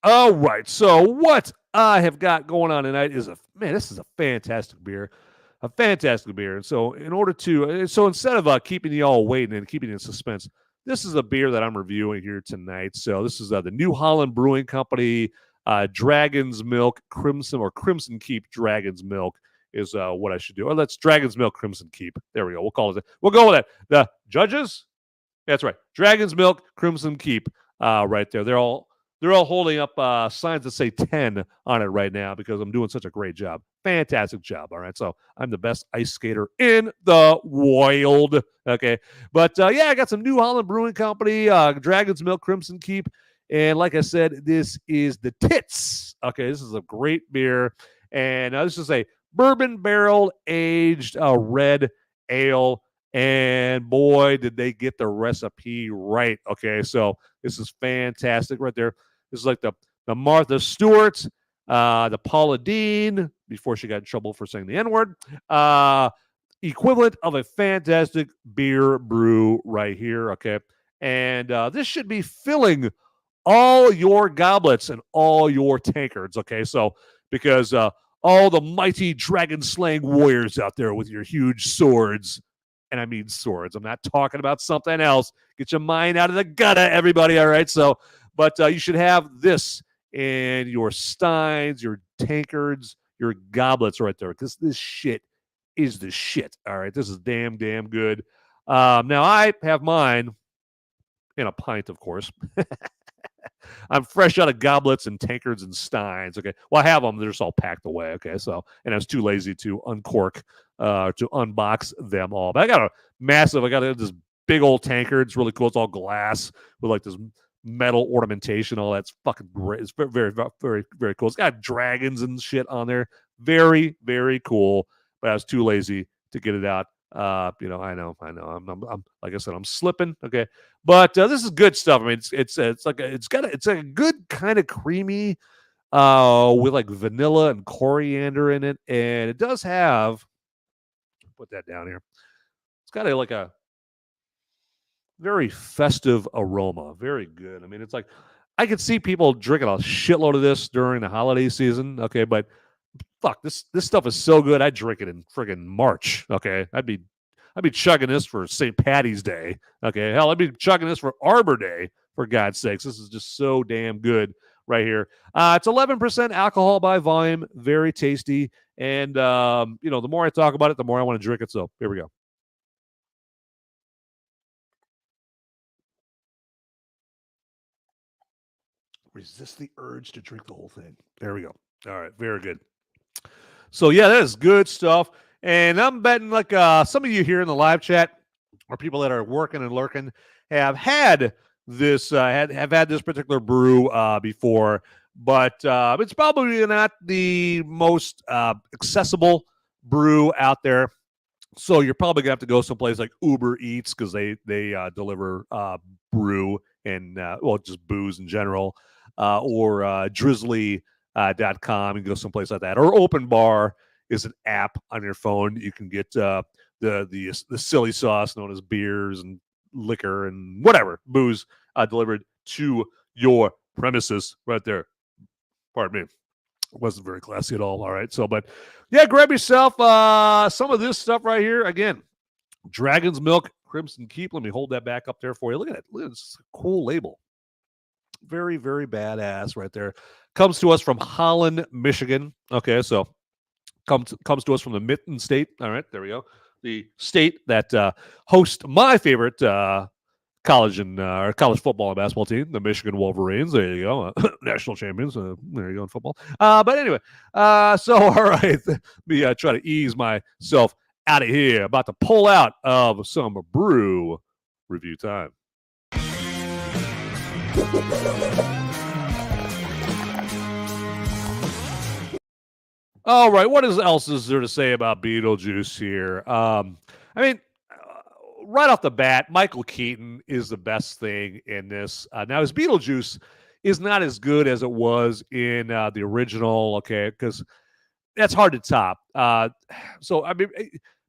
All right, so what I have got going on tonight is this is a fantastic beer. And so instead of keeping you all waiting and keeping you in suspense, this is a beer that I'm reviewing here tonight. So this is the New Holland Brewing Company Dragon's Milk Crimson Keep Dragon's Milk is what I should do. Or let's Dragon's Milk Crimson Keep. There we go. We'll call it that. We'll go with that. The judges? That's right. Dragon's Milk Crimson Keep right there. They're They're all holding up signs that say 10 on it right now because I'm doing such a great job. Fantastic job. All right. So I'm the best ice skater in the world. Okay. But yeah, I got some New Holland Brewing Company, Dragon's Milk Crimson Keep. And like I said, this is the Tits. Okay. This is a great beer. And this is a bourbon barrel aged red ale. And boy, did they get the recipe right. Okay. So this is fantastic right there. This is like the Martha Stewart, the Paula Deen, before she got in trouble for saying the N-word, equivalent of a fantastic beer brew right here, okay? And this should be filling all your goblets and all your tankards, okay? So, because all the mighty dragon-slaying warriors out there with your huge swords, and I mean swords. I'm not talking about something else. Get your mind out of the gutter, everybody, all right? So, but you should have this in your steins, your tankards, your goblets right there. Because this shit is the shit. All right. This is damn good. Now, I have mine in a pint, of course. I'm fresh out of goblets and tankards and steins. Okay. Well, I have them. They're just all packed away. Okay. So, and I was too lazy to uncork, to unbox them all. But I got this big old tankard. It's really cool. It's all glass with like this metal ornamentation, all that's fucking great. It's very, very cool. It's got dragons and shit on there. Very, very cool. But I was too lazy to get it out. I know. I'm like I said, I'm slipping. Okay, but this is good stuff. I mean, it's a good kind of creamy, with like vanilla and coriander in it, and it does have. Put that down here. It's got a very festive aroma. Very good. I mean, it's like I could see people drinking a shitload of this during the holiday season. Okay, but fuck, this stuff is so good. I'd drink it in friggin' March. Okay, I'd be chugging this for St. Patty's Day. Okay, hell, I'd be chugging this for Arbor Day. For God's sakes, this is just so damn good right here. It's 11% alcohol by volume. Very tasty, and the more I talk about it, the more I want to drink it. So here we go. Resist the urge to drink the whole thing. There we go. All right, very good. So yeah, that is good stuff. And I'm betting like some of you here in the live chat or people that are working and lurking have had this have had this particular brew before, but it's probably not the most accessible brew out there. So you're probably gonna have to go someplace like Uber Eats because they deliver brew and just booze in general. Or drizzly.com and go someplace like that. Or Open Bar is an app on your phone. You can get the silly sauce known as beers and liquor and whatever, booze delivered to your premises right there. Pardon me. It wasn't very classy at all. All right. So, but yeah, grab yourself some of this stuff right here. Again, Dragon's Milk Crimson Keep. Let me hold that back up there for you. Look at it. Look at this cool label. Very, very badass right there. Comes to us from Holland, Michigan. Okay, so comes to us from the Mitten State. All right, there we go. The state that hosts my favorite college football and basketball team, the Michigan Wolverines. There you go, national champions. There you go in football. But anyway, so all right, let me try to ease myself out of here. About to pull out of some brew review time. All right, what else is there to say about Beetlejuice here? I mean, right off the bat, Michael Keaton is the best thing in this. Now, his Beetlejuice is not as good as it was in the original, okay, because that's hard to top. So, I mean,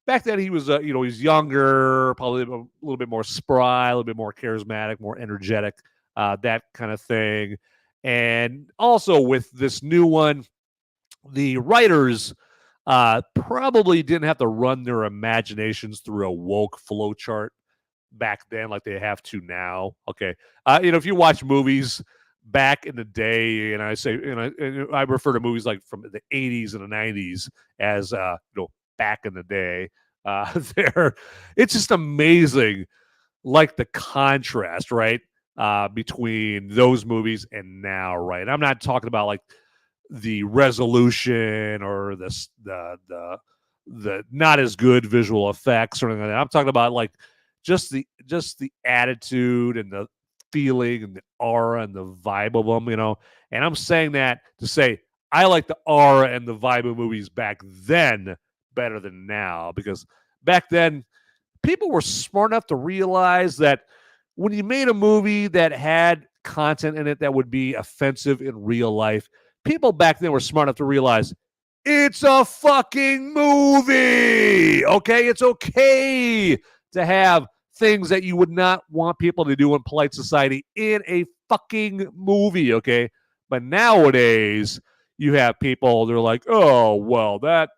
back then he was, he's younger, probably a little bit more spry, a little bit more charismatic, more energetic. That kind of thing. And also with this new one, the writers probably didn't have to run their imaginations through a woke flow chart back then like they have to now. Okay. If you watch movies back in the day, and I refer to movies like from the 80s and the 90s as, back in the day, it's just amazing, like the contrast, right? between those movies and now, right? I'm not talking about like the resolution or the not as good visual effects or anything like that. I'm talking about like just the attitude and the feeling and the aura and the vibe of them, And I'm saying that to say I like the aura and the vibe of movies back then better than now, because back then people were smart enough to realize that when you made a movie that had content in it that would be offensive in real life, people back then were smart enough to realize it's a fucking movie. Okay, it's okay to have things that you would not want people to do in polite society in a fucking movie. Okay, but nowadays you have people, they're like, oh well, that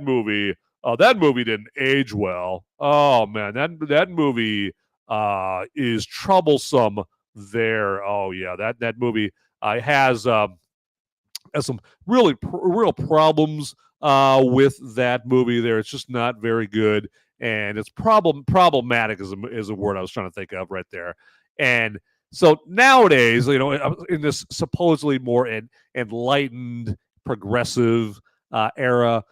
movie, that movie didn't age well. Oh man, that movie is troublesome there. Oh yeah, that movie has some real problems with that movie there. It's just not very good, and it's problematic is a word I was trying to think of right there. And so nowadays, in this supposedly more enlightened, progressive era,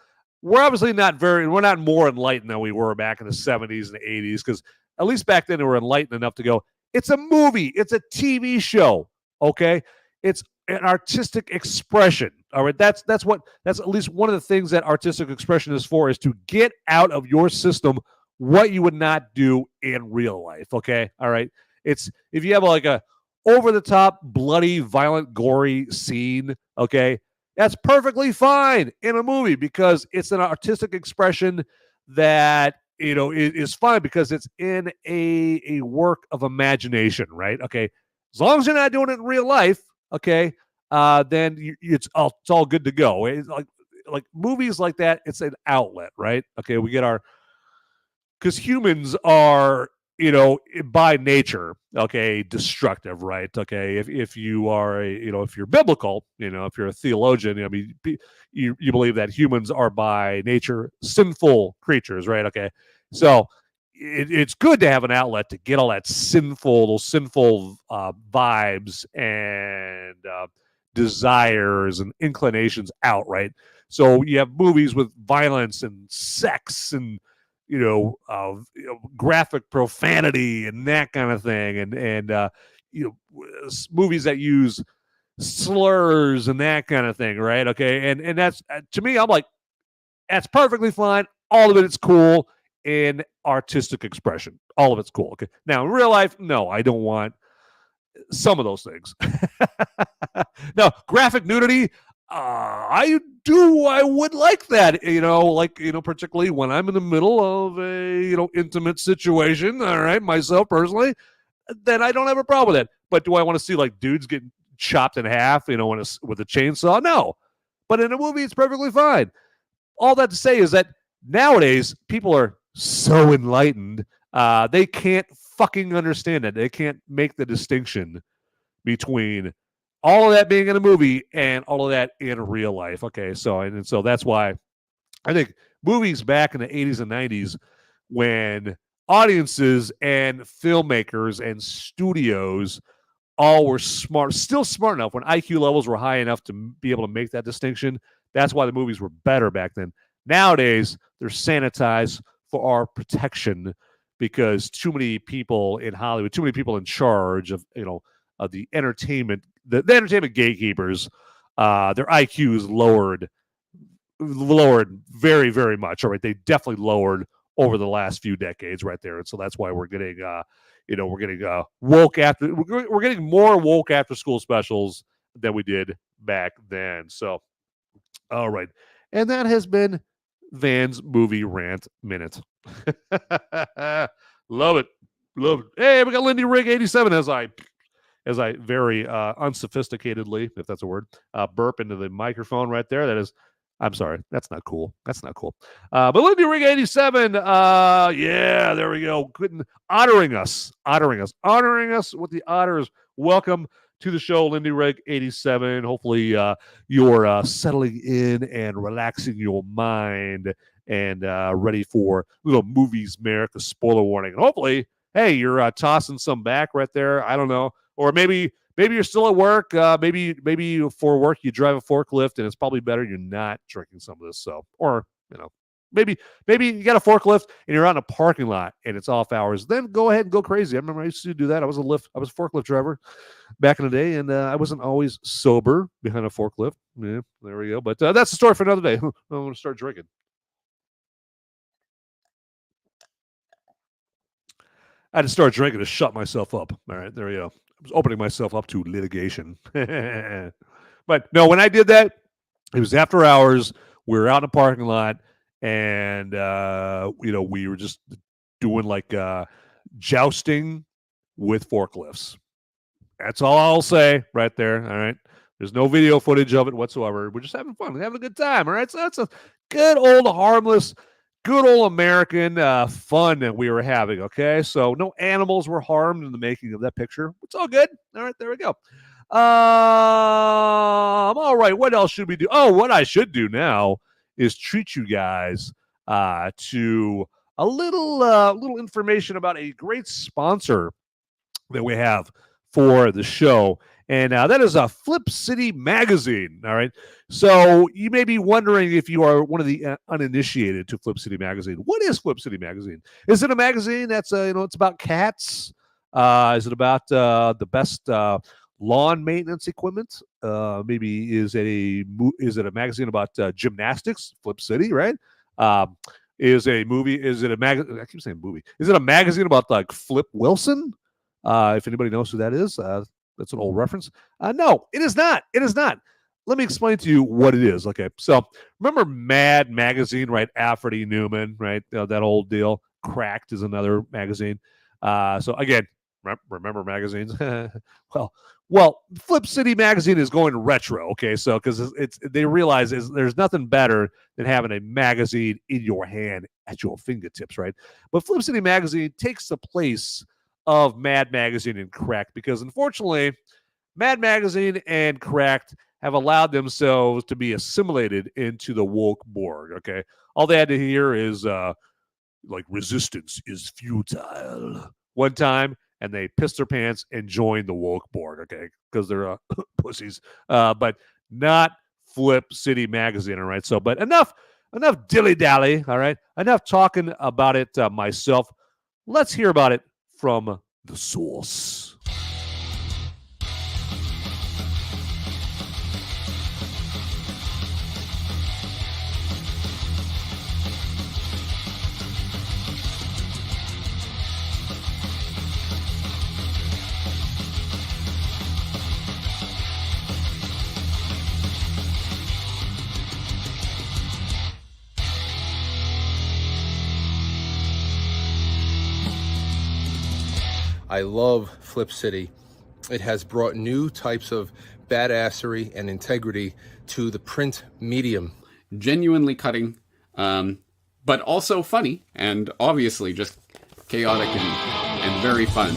we're not more enlightened than we were back in the 70s and 80s, because at least back then they were enlightened enough to go, it's a movie, it's a TV show, okay? It's an artistic expression. All right, that's at least one of the things that artistic expression is for, is to get out of your system what you would not do in real life. Okay, all right. It's if you have like a over the top, bloody, violent, gory scene, okay, that's perfectly fine in a movie because it's an artistic expression that is fine because it's in a work of imagination, right? Okay, as long as you're not doing it in real life, okay, then it's all good to go. It's like movies like that, it's an outlet, right? Okay, we get because humans are, by nature, okay, destructive, right? Okay, if you are if you're biblical, if you're a theologian, I mean, you believe that humans are by nature sinful creatures, right? Okay, so it's good to have an outlet to get all those sinful vibes and desires and inclinations out, right? So you have movies with violence and sex and graphic profanity and that kind of thing, and movies that use slurs and that kind of thing, right? Okay, and that's to me, I'm like, that's perfectly fine. All of it is cool in artistic expression. All of it's cool. Okay, now in real life, no, I don't want some of those things. Now, graphic nudity, I would like that, particularly when I'm in the middle of a, intimate situation, all right, myself personally, then I don't have a problem with that. But do I want to see like dudes getting chopped in half, with a chainsaw? No. But in a movie, it's perfectly fine. All that to say is that nowadays, people are so enlightened, they can't fucking understand it. They can't make the distinction between all of that being in a movie and all of that in real life. Okay, so that's why I think movies back in the 80s and 90s, when audiences and filmmakers and studios all were still smart enough, when IQ levels were high enough to be able to make that distinction, that's why the movies were better back then. Nowadays, they're sanitized for our protection because too many people in Hollywood, too many people in charge of, of the entertainment, the entertainment gatekeepers, their IQ is lowered very, very much. All right, they definitely lowered over the last few decades, right there, and so that's why we're getting, woke after. We're getting more woke after school specials than we did back then. So, all right, and that has been Van's movie rant minute. Love it. Hey, we got Lindy Rig 87 as I very unsophisticatedly, if that's a word, burp into the microphone right there. That is, I'm sorry, that's not cool. But Lindy Rig 87, yeah, there we go. Honoring us with the honors. Welcome to the show, Lindy Rig 87. Hopefully you're settling in and relaxing your mind and ready for little movies, Merica spoiler warning. And hopefully hey, you're tossing some back right there. I don't know. Or maybe you're still at work. Maybe for work you drive a forklift, and it's probably better you're not drinking some of this. So, or maybe you got a forklift and you're out in a parking lot and it's off hours. Then go ahead and go crazy. I remember I used to do that. I was a forklift driver back in the day, and I wasn't always sober behind a forklift. Yeah, there we go. But that's the story for another day. I'm going to start drinking. I had to start drinking to shut myself up. All right, there we go. I was opening myself up to litigation. But no, when I did that, it was after hours. We were out in a parking lot, and we were just doing like jousting with forklifts. That's all I'll say right there. All right. There's no video footage of it whatsoever. We're just having fun. We're having a good time. All right. So that's a good old harmless, good old American fun that we were having. Okay. So no animals were harmed in the making of that picture. It's all good. All right. There we go. All right. What else should we do? Oh, what I should do now is treat you guys to a little information about a great sponsor that we have for the show, and that is a Flip City Magazine. All right, so you may be wondering if you are one of the uninitiated to Flip City Magazine. What is Flip City Magazine? Is it a magazine that's it's about cats? Is it about the best lawn maintenance equipment? Maybe is it a magazine about gymnastics? Flip City, right? Is it a magazine? I keep saying movie. Is it a magazine about like Flip Wilson? If anybody knows who that is, that's an old reference. No, it is not. It is not. Let me explain to you what it is. Okay, so remember Mad Magazine, right? Alfred E. Newman, right? That old deal. Cracked is another magazine. So again, remember magazines? Well, Flip City Magazine is going retro. Okay, so because they realize there's nothing better than having a magazine in your hand at your fingertips, right? But Flip City Magazine takes the place of Mad Magazine and Cracked, because unfortunately, Mad Magazine and Cracked have allowed themselves to be assimilated into the woke Borg. Okay, all they had to hear is like resistance is futile one time, and they pissed their pants and joined the woke Borg. Okay, because they're pussies, but not Flip City Magazine. All right, so but enough dilly dally. All right, enough talking about it myself. Let's hear about it from the source. I love Flip City. It has brought new types of badassery and integrity to the print medium. Genuinely cutting, but also funny, and obviously just chaotic and very fun.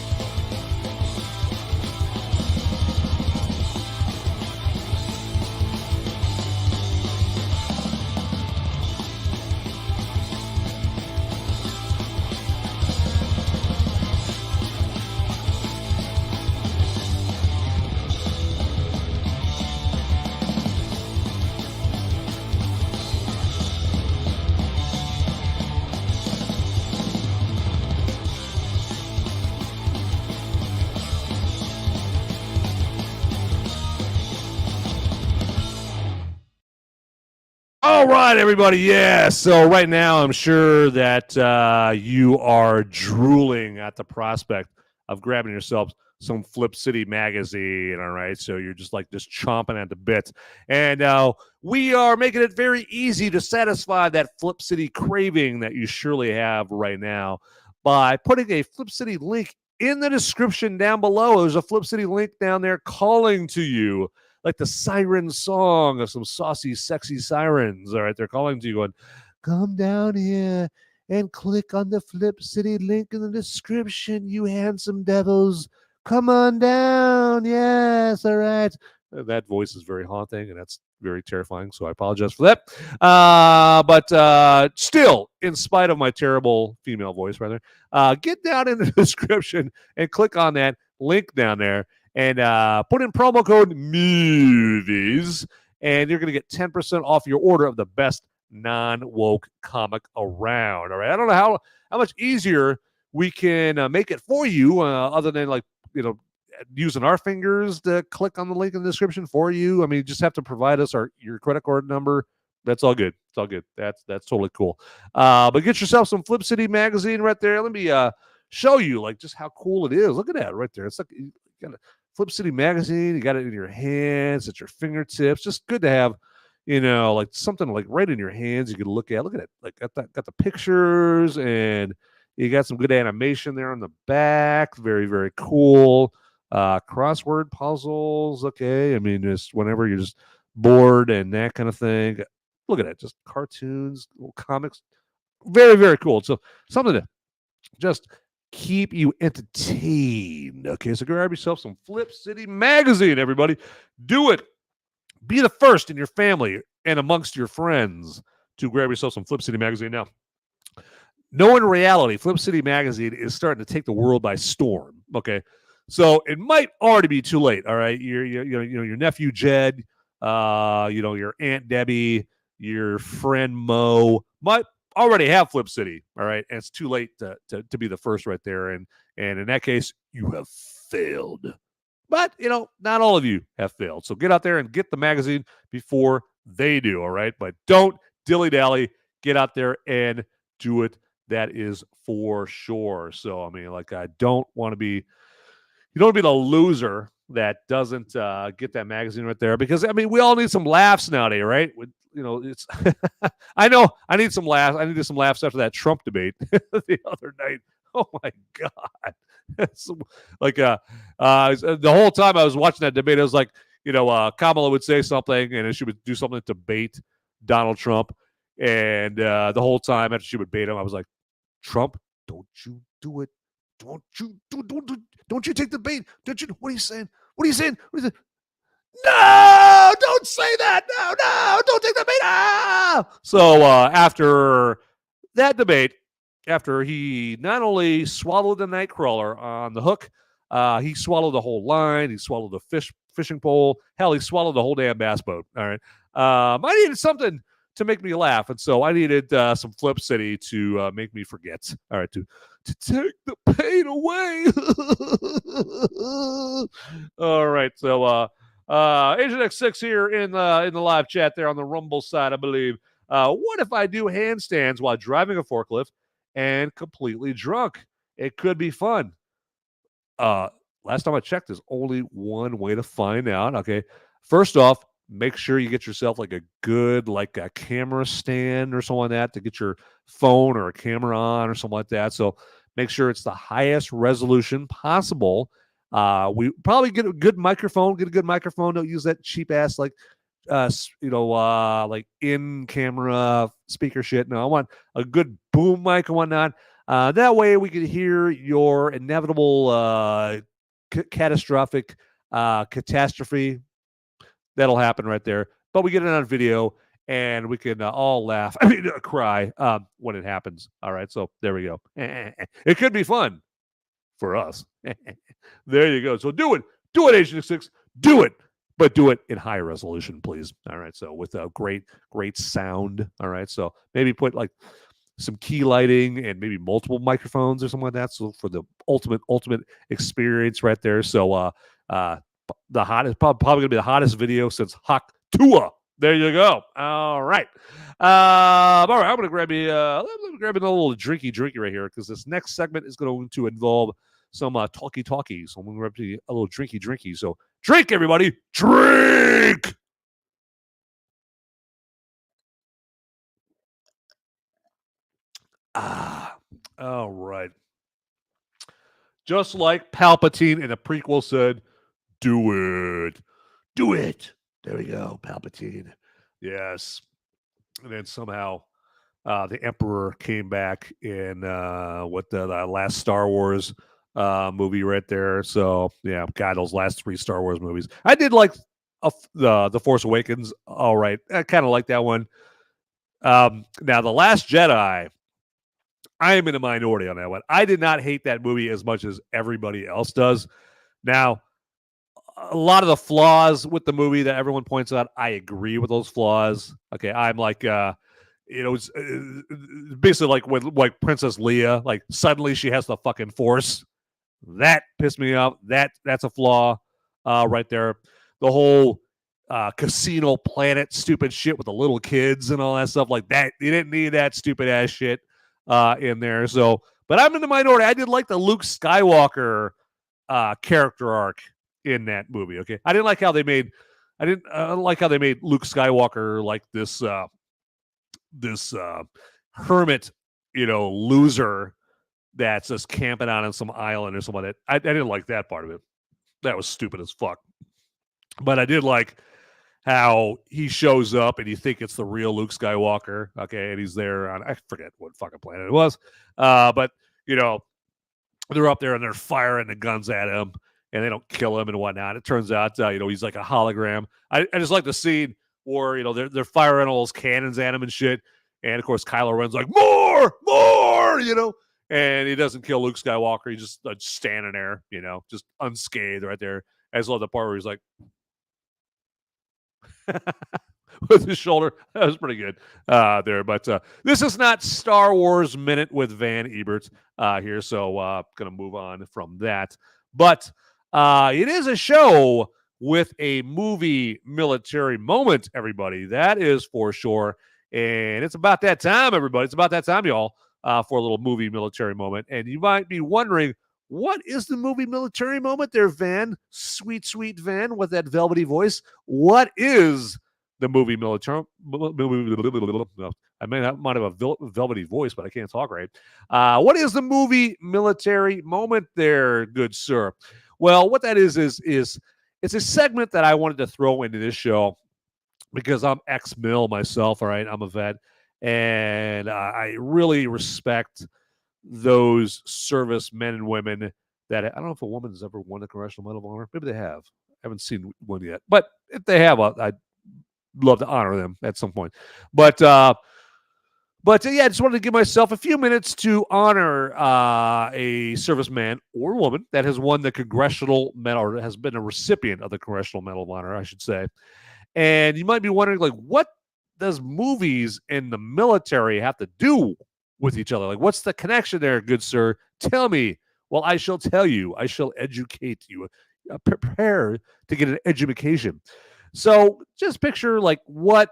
All right, everybody. Yeah. So right now, I'm sure that you are drooling at the prospect of grabbing yourself some Flip City Magazine. All right. So you're just chomping at the bit. And we are making it very easy to satisfy that Flip City craving that you surely have right now by putting a Flip City link in the description down below. There's a Flip City link down there calling to you, like the siren song of some saucy, sexy sirens. All right, they're calling to you going, come down here and click on the Flip City link in the description, you handsome devils. Come on down. Yes, all right. That voice is very haunting, and that's very terrifying. So I apologize for that. But still, in spite of my terrible female voice, rather, get down in the description and click on that link down there and put in promo code movies, and you're going to get 10% off your order of the best non-woke comic around. All right. I don't know how much easier we can make it for you, other than using our fingers to click on the link in the description for you. I mean, you just have to provide us your credit card number. That's all good. It's all good. That's totally cool. But get yourself some Flip City magazine right there. Let me show you just how cool it is. Look at that right there. It's like you got a Flip City magazine. You got it in your hands, at your fingertips. Just good to have, something right in your hands. You can look at. Look at it. Got the pictures, and you got some good animation there on the back. Very, very cool. Crossword puzzles. Okay. I mean, just whenever you're just bored and that kind of thing. Look at it. Just cartoons, little comics. Very, very cool. So something to just keep you entertained. Okay. So grab yourself some Flip City magazine, everybody. Do it. Be the first in your family and amongst your friends to grab yourself some Flip City magazine. Now, in reality, Flip City magazine is starting to take the world by storm. Okay. So it might already be too late. All right. Your nephew Jed, your Aunt Debbie, your friend Mo might already have Flip City. All right. And it's too late to be the first right there. And in that case, you have failed. But, not all of you have failed. So get out there and get the magazine before they do. All right. But don't dilly-dally. Get out there and do it. That is for sure. So, I mean, I don't want to be, you don't want to be the loser that doesn't get that magazine right there, because, I mean, we all need some laughs nowadays, right? It's, I know I need some laughs. I needed some laughs after that Trump debate the other night. Oh my God. It's the whole time I was watching that debate, I was like, Kamala would say something and she would do something to bait Donald Trump. And the whole time after she would bait him, I was like, Trump, don't you do it. Don't you take the bait. What are you saying? What are you saying? No, don't say that. No, don't take the bait. Ah! So after that debate, after he not only swallowed the nightcrawler on the hook, he swallowed the whole line. He swallowed the fishing pole. Hell, he swallowed the whole damn bass boat. All right. I needed something to make me laugh, and so I needed some Flip City to make me forget. All right, to take the pain away. All right, so Agent X6 here in the live chat there on the Rumble side, I believe. What if I do handstands while driving a forklift and completely drunk? It could be fun. Last time I checked, there's only one way to find out. Okay, first off, make sure you get yourself a good a camera stand or something like that to get your phone or a camera on or something like that. So make sure it's the highest resolution possible. We probably get a good microphone. Don't use that cheap ass in camera speaker shit. No, I want a good boom mic and whatnot. That way we can hear your inevitable catastrophic catastrophe. That'll happen right there. But we get it on video, and we can all laugh. I mean, cry when it happens. All right, so there we go. It could be fun for us. There you go. So do it. Do it, Agent 6. Do it. But do it in high resolution, please. All right, so with a great sound. All right, so maybe put some key lighting and maybe multiple microphones or something like that. So for the ultimate experience right there. So the hottest, probably going to be the hottest video since Hawk Tua. There you go. All right. I'm going to grab me a little drinky right here, because this next segment is going to involve some talky. So I'm going to grab me a little drinky. So drink, everybody. Drink. All right. Just like Palpatine in a prequel said, do it. There we go, Palpatine. Yes. And then somehow the Emperor came back in the last Star Wars movie right there. So, yeah, God, those last 3 Star Wars movies. I did like the Force Awakens. All right, I kind of like that one. Now, The Last Jedi, I am in a minority on that one. I did not hate that movie as much as everybody else does. Now, a lot of the flaws with the movie that everyone points out, I agree with those flaws. Okay, I'm like, it's basically like with like Princess Leia, like suddenly she has the fucking Force. That pissed me off. That's a flaw right there. The whole casino planet stupid shit with the little kids and all that stuff like that. You didn't need that stupid ass shit in there. So, but I'm in the minority. I did like the Luke Skywalker character arc in that movie. Okay, I didn't like how they made. I didn't like how they made Luke Skywalker like this hermit, loser that's just camping out on some island or something like that. I didn't like that part of it. That was stupid as fuck. But I did like how he shows up and you think it's the real Luke Skywalker. Okay, and he's there on, I forget what fucking planet it was. But they're up there and they're firing the guns at him and they don't kill him and whatnot. It turns out he's like a hologram. I just like the scene where they're firing all those cannons at him and shit. And of course Kylo Ren's like, more, and he doesn't kill Luke Skywalker. He's just standing there, just unscathed right there. I just love the part where he's like, with his shoulder. That was pretty good there. But this is not Star Wars Minute with Van Ebert here, so going to move on from that. But it is a show with a movie military moment, everybody. That is for sure. And it's about that time, everybody. It's about that time, y'all, for a little movie military moment. And you might be wondering, what is the movie military moment there, Van? Sweet, sweet Van with that velvety voice. What is the movie military? I might have a velvety voice, but I can't talk right. What is the movie military moment there, good sir? Well, what that is it's a segment that I wanted to throw into this show because I'm ex-mil myself, all right? I'm a vet, and I really respect those service men and women that, I don't know if a woman has ever won the Congressional Medal of Honor. Maybe they have. I haven't seen one yet. But if they have, I'd love to honor them at some point. But yeah, I just wanted to give myself a few minutes to honor a serviceman or woman that has won the Congressional Medal, or has been a recipient of the Congressional Medal of Honor, I should say. And you might be wondering, like, what does movies in the military have to do with each other? Like, what's the connection there, good sir? Tell me. Well, I shall tell you. I shall educate you. Prepare to get an education. So just picture like what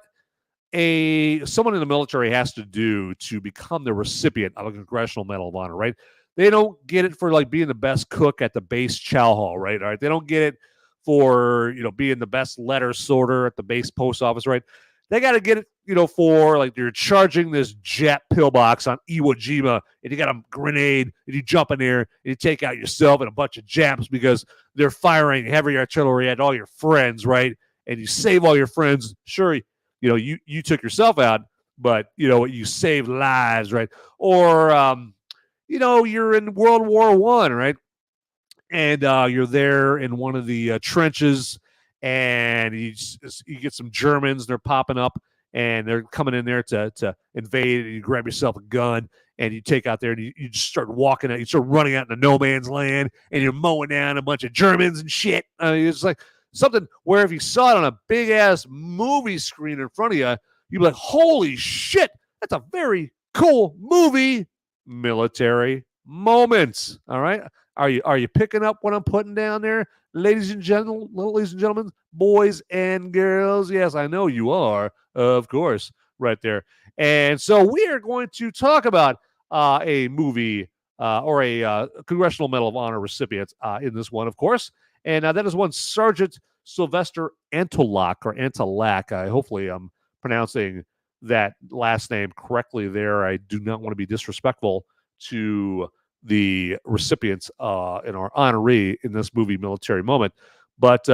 someone in the military has to do to become the recipient of a Congressional Medal of Honor, right? They don't get it for like being the best cook at the base chow hall, right? All right. They don't get it for, being the best letter sorter at the base post office, right? They got to get it, for like you're charging this jet pillbox on Iwo Jima and you got a grenade and you jump in there and you take out yourself and a bunch of Japs because they're firing heavy artillery at all your friends, right? And you save all your friends. Sure, you took yourself out, but, you saved lives, right? Or, you're in World War I, right? And you're there in one of the trenches and you get some Germans, they're popping up and they're coming in there to invade, and you grab yourself a gun and you take out there and you just start walking out, you start running out into no man's land and you're mowing down a bunch of Germans and shit. It's like something where if you saw it on a big ass movie screen in front of you, you'd be like, holy shit, that's a very cool movie military moment. All right. Are you picking up what I'm putting down there? Ladies and gentlemen, boys and girls. Yes, I know you are, of course, right there. And so we are going to talk about a movie or a Congressional Medal of Honor recipient in this one, of course. And that is one Sergeant Sylvester Antolak, or Antolak. Hopefully I'm pronouncing that last name correctly there. I do not want to be disrespectful to the recipients in our honoree in this movie military moment. But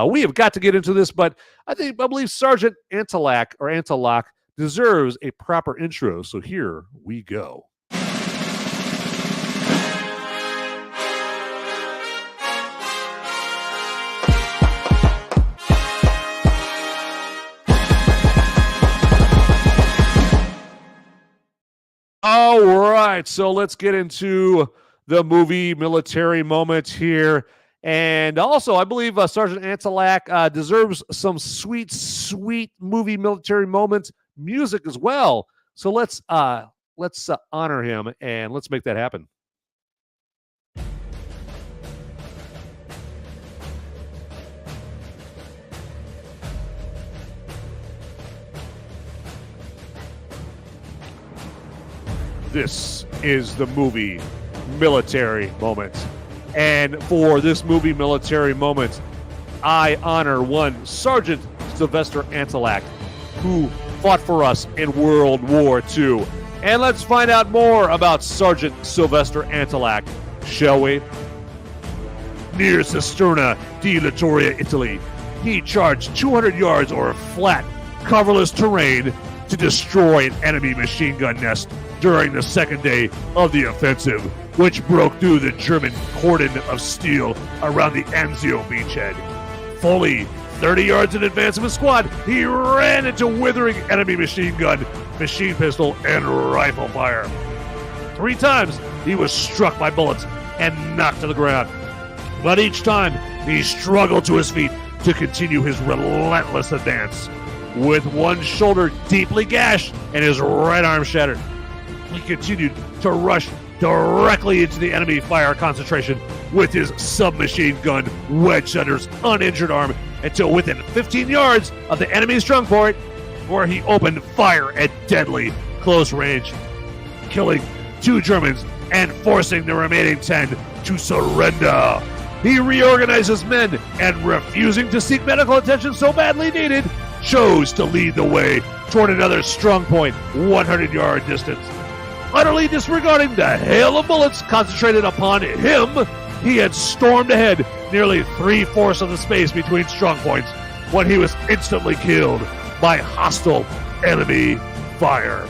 we have got to get into this, but I believe Sergeant Antolak deserves a proper intro. So here we go. All right, so let's get into the movie military moment here. And also, I believe Sergeant Antilak deserves some sweet, sweet movie military moment music as well. So let's honor him and let's make that happen. This is the movie military moment. And for this movie military moment, I honor one Sergeant Sylvester Antilak, who fought for us in World War II. And let's find out more about Sergeant Sylvester Antilak, shall we? Near Cisterna di Littoria, Italy, he charged 200 yards or flat, coverless terrain to destroy an enemy machine gun nest during the second day of the offensive, which broke through the German cordon of steel around the Anzio beachhead. Fully 30 yards in advance of his squad, he ran into withering enemy machine gun, machine pistol, and rifle fire. 3 times he was struck by bullets and knocked to the ground. But each time he struggled to his feet to continue his relentless advance. With one shoulder deeply gashed and his right arm shattered, he continued to rush directly into the enemy fire concentration with his submachine gun wedged under his uninjured arm until within 15 yards of the enemy's strong point, where he opened fire at deadly close range, killing 2 Germans and forcing the remaining 10 to surrender. He reorganized his men and, refusing to seek medical attention so badly needed, chose to lead the way toward another strong point 100-yard distance. Utterly disregarding the hail of bullets concentrated upon him, he had stormed ahead nearly 3/4 of the space between strong points when he was instantly killed by hostile enemy fire.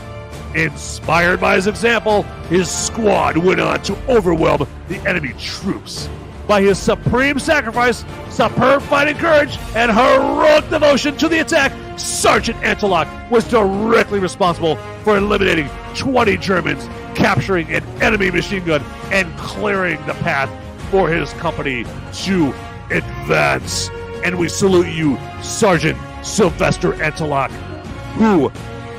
Inspired by his example, his squad went on to overwhelm the enemy troops. By his supreme sacrifice, superb fighting courage, and heroic devotion to the attack, Sergeant Antilak was directly responsible for eliminating 20 Germans, capturing an enemy machine gun, and clearing the path for his company to advance. And we salute you, Sergeant Sylvester Antilak, who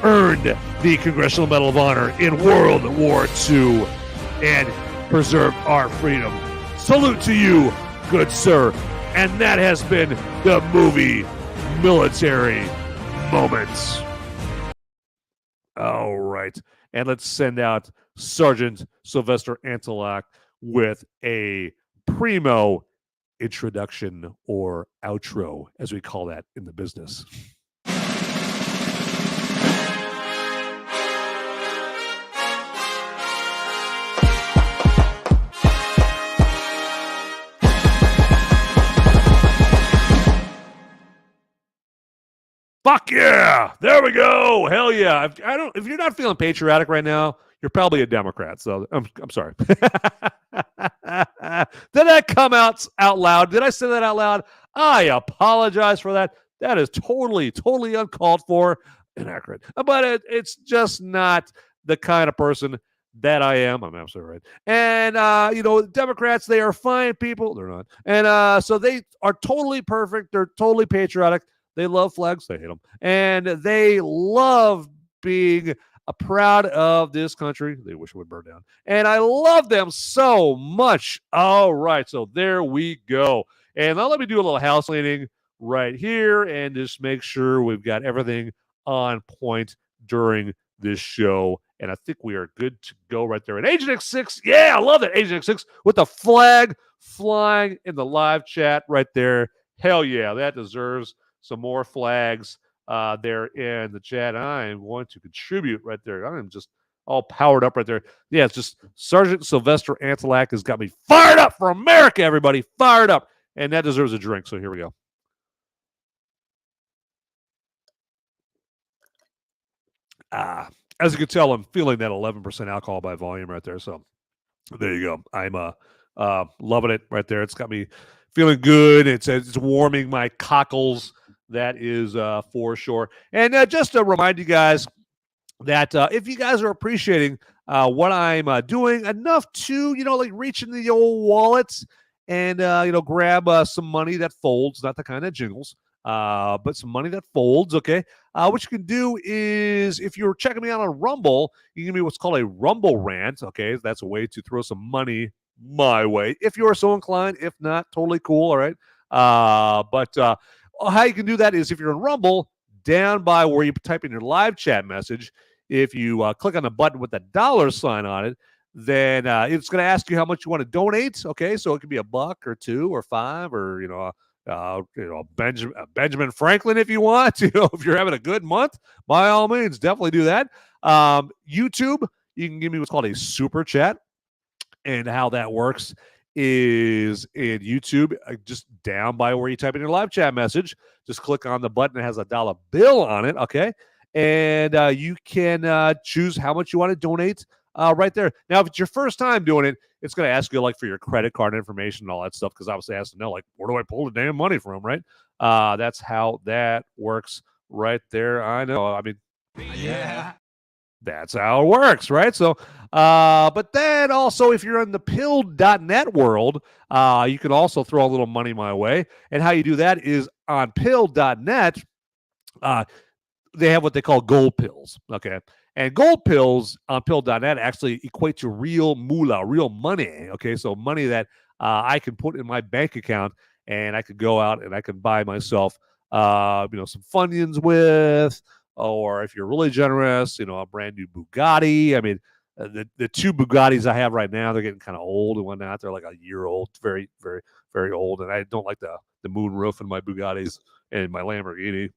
earned the Congressional Medal of Honor in World War II and preserved our freedom. Salute to you, good sir. And that has been the movie military moments. All right. And let's send out Sergeant Sylvester Antilak with a primo introduction, or outro, as we call that in the business. Fuck yeah! There we go. Hell yeah! If you're not feeling patriotic right now, you're probably a Democrat. So I'm sorry. Did that come out loud? Did I say that out loud? I apologize for that. That is totally uncalled for, inaccurate. But it's just not the kind of person that I am. I'm absolutely right. And Democrats, they are fine people. They're not. And so they are totally perfect. They're totally patriotic. They love flags. They hate them. And they love being proud of this country. They wish it would burn down. And I love them so much. All right. So there we go. And now let me do a little house cleaning right here and just make sure we've got everything on point during this show. And I think we are good to go right there. And Agent X6, yeah, I love that. Agent X6 with the flag flying in the live chat right there. Hell yeah, that deserves some more flags there in the chat. I am going to contribute right there. I am just all powered up right there. Yeah, it's just Sergeant Sylvester Antilak has got me fired up for America, everybody. Fired up. And that deserves a drink. So here we go. As you can tell, I'm feeling that 11% alcohol by volume right there. So there you go. I'm loving it right there. It's got me feeling good. It's warming my cockles. That is for sure. And just to remind you guys that if you guys are appreciating what I'm doing enough to, like reach into the old wallets and, grab some money that folds, not the kind that jingles, but some money that folds, okay? What you can do is if you're checking me out on Rumble, you can give me what's called a Rumble rant, okay? That's a way to throw some money my way if you're so inclined. If not, totally cool, all right? But how you can do that is if you're in Rumble, down by where you type in your live chat message, if you click on the button with the $sign on it, then it's going to ask you how much you want to donate. Okay, so it could be $1 or $2 or $5 or Benjamin Franklin if you want. If you're having a good month, by all means, definitely do that. YouTube, you can give me what's called a super chat, and how that works is in YouTube, just down by where you type in your live chat message, just click on the button that has a dollar bill on it, okay? And you can choose how much you want to donate right there. Now, if it's your first time doing it, it's going to ask you like for your credit card information and all that stuff, because obviously it has to know, like, where do I pull the damn money from, right? That's how that works right there. I know. I mean, yeah. That's how it works, right? So, but then also, if you're in the pill.net world, you can also throw a little money my way. And how you do that is on pill.net, they have what they call gold pills, okay? And gold pills on pill.net actually equate to real moolah, real money, okay? So money that I can put in my bank account, and I could go out and I can buy myself, some Funyuns with, or if you're really generous, a brand new Bugatti. I mean, the two Bugattis I have right now, they're getting kind of old and whatnot. They're like a year old, very, very, very old. And I don't like the moon roof in my Bugattis and my Lamborghini.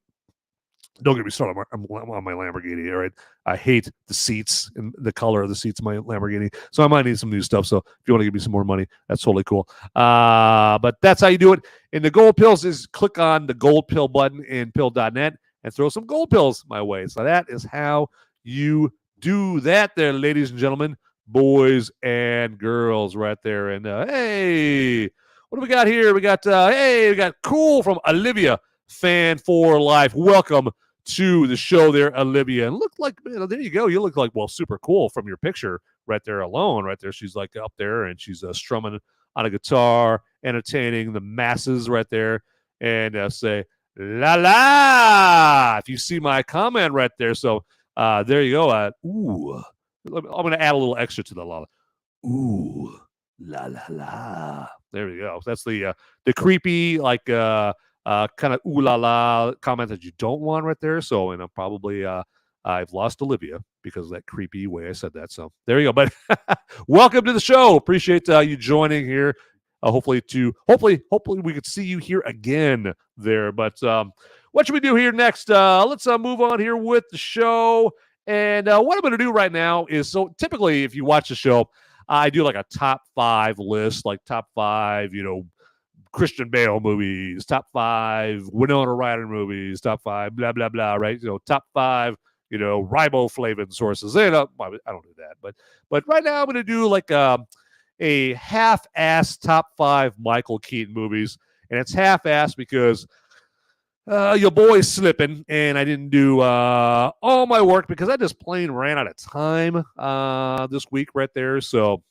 Don't get me started on my Lamborghini, all right? I hate the seats and the color of the seats in my Lamborghini. So I might need some new stuff. So if you want to give me some more money, that's totally cool. But that's how you do it. And the gold pills is click on the gold pill button in pill.net and throw some gold pills my way. So that is how you do that there, ladies and gentlemen, boys and girls right there. And hey, what do we got here? We got cool from Olivia, fan for life. Welcome to the show there, Olivia. And look like, there you go. You look like, well, super cool from your picture right there alone. Right there. She's like up there and she's strumming on a guitar, entertaining the masses right there. And say, la la, if you see my comment right there. So there you go. Ooh, I'm going to add a little extra to the la. Ooh, la la la. There we go. That's the creepy, like kind of ooh la la comment that you don't want right there. So, and I'm probably I've lost Olivia because of that creepy way I said that. So there you go. But welcome to the show. Appreciate you joining here. Hopefully we could see you here again there. But what should we do here next? Let's move on here with the show. And what I'm going to do right now is, so typically if you watch the show, I do like a top 5 list, like top 5, Christian Bale movies, top 5 Winona Ryder movies, top 5 blah blah blah, right? Top 5 riboflavin sources. And I don't do that, but right now I'm going to do like a half-ass top 5 Michael Keaton movies, and it's half-ass because your boy's slipping, and I didn't do all my work because I just plain ran out of time this week right there. So,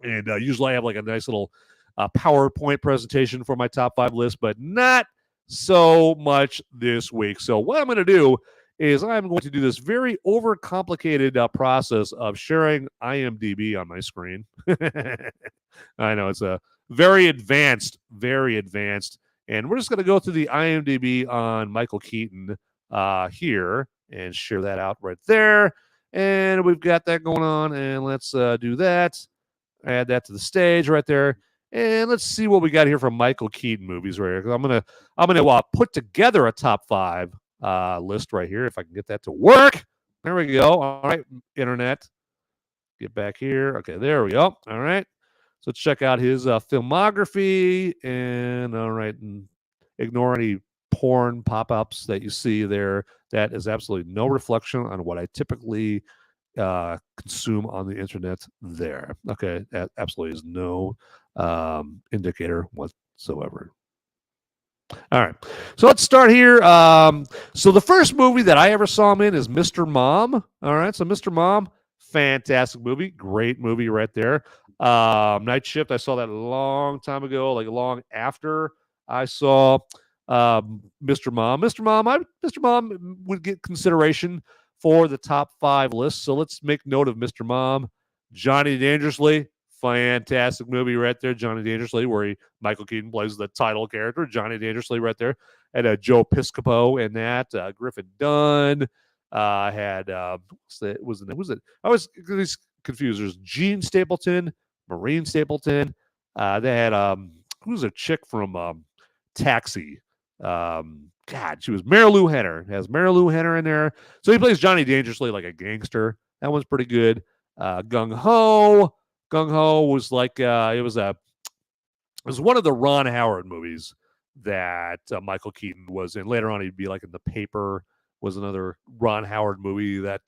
and usually I have like a nice little PowerPoint presentation for my top 5 list, but not so much this week. So what I'm going to do is I'm going to do this very overcomplicated process of sharing IMDb on my screen. I know it's a very advanced, and we're just going to go through the IMDb on Michael Keaton here and share that out right there. And we've got that going on, and let's do that. Add that to the stage right there. And let's see what we got here from Michael Keaton movies right here. Because I'm gonna put together a top 5 list right here if I can get that to work. There we go. All right, internet, get back here. Okay, there we go. All right, so let's check out his filmography. And all right, and ignore any porn pop-ups that you see there. That is absolutely no reflection on what I typically consume on the internet there. Okay, that absolutely is no indicator whatsoever. All right. So let's start here. So the first movie that I ever saw him in is Mr. Mom. All right. So Mr. Mom, fantastic movie. Great movie right there. Night Shift, I saw that a long time ago, like long after I saw Mr. Mom. Mr. Mom would get consideration for the top 5 list. So let's make note of Mr. Mom. Johnny Dangerously, fantastic movie right there. Johnny Dangerously, where Michael Keaton plays the title character. Johnny Dangerously right there. And Joe Piscopo in that. Griffin Dunn. Had what's that? Was it? I was confused. There's Gene Stapleton, Maureen Stapleton. They had who's a chick from Taxi? God, she was Mary Lou Henner. It has Mary Lou Henner in there. So he plays Johnny Dangerously like a gangster. That one's pretty good. Gung Ho. Gung Ho was like it was one of the Ron Howard movies that Michael Keaton was in. Later on, he'd be like in The Paper. Was another Ron Howard movie that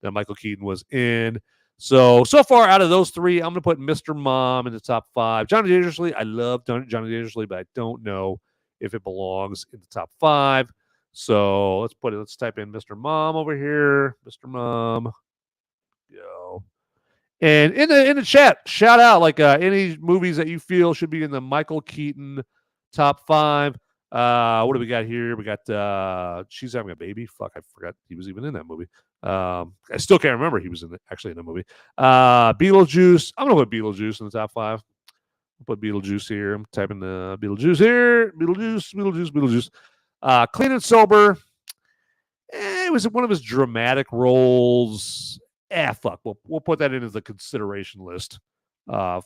Michael Keaton was in. So far out of those 3, I'm going to put Mr. Mom in the top 5. Johnny Dangerously, I love Johnny Dangerously, but I don't know if it belongs in the top 5. So let's type in Mr. Mom over here. Mr. Mom. Go. And in the chat, shout out like any movies that you feel should be in the Michael Keaton top 5. What do we got here? We got She's Having a Baby. Fuck, I forgot he was even in that movie. I still can't remember he was actually in the movie. Beetlejuice. I'm gonna put Beetlejuice in the top 5. I'll put Beetlejuice here. I'm typing the Beetlejuice here. Beetlejuice. Clean and Sober. It was one of his dramatic roles. Fuck. We'll put that into the consideration list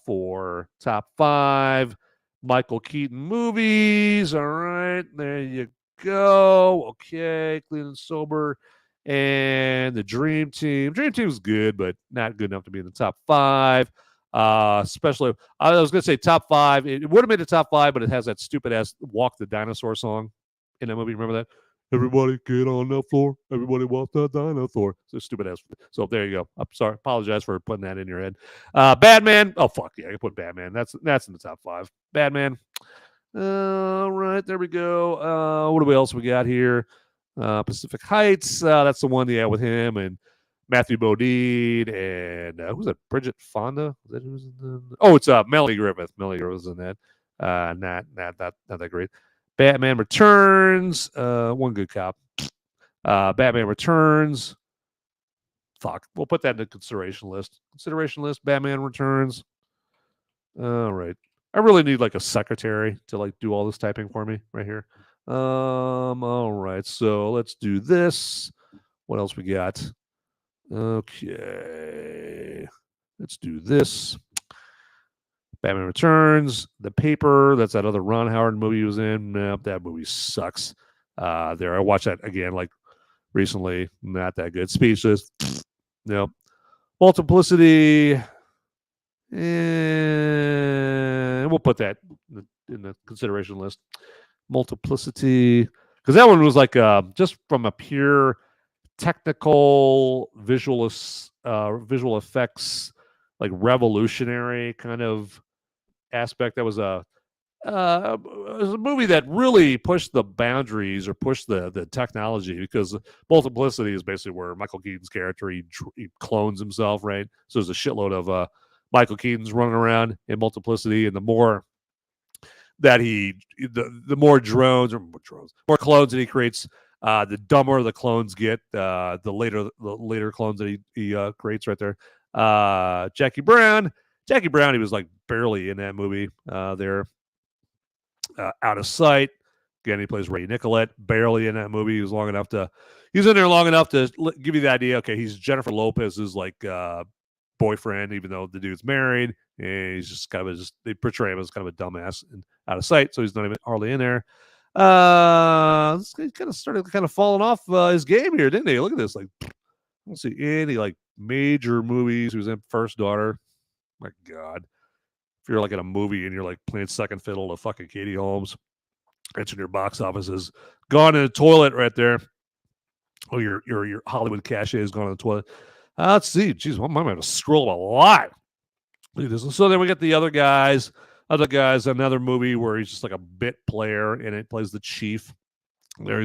for top 5 Michael Keaton movies. All right, there you go. Okay, Clean and Sober. And the Dream Team. Dream Team is good, but not good enough to be in the top 5. Especially, I was going to say top 5. It would have made the top 5, but it has that stupid ass Walk the Dinosaur song in that movie. Remember that? Everybody get on the floor. Everybody walk the dinosaur. So stupid ass. So there you go. I'm sorry. Apologize for putting that in your head. Batman. Oh fuck yeah, I can put Batman. That's in the top 5. Batman. All right, there we go. What else we got here? Pacific Heights. That's the one, with him and Matthew Modine and who's that? Bridget Fonda. Is that who's in the... Oh, it's Melanie Griffith. Melanie Griffith's in that. Not that great. Batman Returns. One good cop. Batman Returns. Fuck. We'll put that in the consideration list. Batman Returns. All right. I really need like a secretary to like do all this typing for me right here. All right. So let's do this. What else we got? Okay. Let's do this. Batman Returns, The Paper. That's that other Ron Howard movie he was in. Nope, that movie sucks. I watched that again like recently. Not that good. Speechless. Nope. Multiplicity. And we'll put that in the consideration list. Multiplicity. Because that one was like just from a pure technical visual effects, like revolutionary kind of aspect. That was it was a movie that really pushed the boundaries or pushed the technology, because Multiplicity is basically where Michael Keaton's character he clones himself, right? So there's a shitload of Michael Keaton's running around in Multiplicity, and the more that the more clones that he creates, the dumber the clones get, the later clones that he creates right there. Jackie Brown, he was like barely in that movie there. Out of Sight. Again, he plays Ray Nicolette, barely in that movie. He was in there long enough to give you the idea. Okay, he's Jennifer Lopez's like boyfriend, even though the dude's married, and he's just kind of they portray him as kind of a dumbass and Out of Sight, so he's not even hardly in there. He kind of started falling off his game here, didn't he? Look at this. Like, I don't see any like major movies. He was in First Daughter. My God. If you're like in a movie and you're like playing second fiddle to fucking Katie Holmes, that's when your box office is gone in the toilet right there. Oh, your Hollywood cachet is gone in the toilet. Let's see. Jeez, I might have to scroll a lot. Look at this. So then we get the other guys. other guy's another movie where he's just like a bit player and it plays the chief. There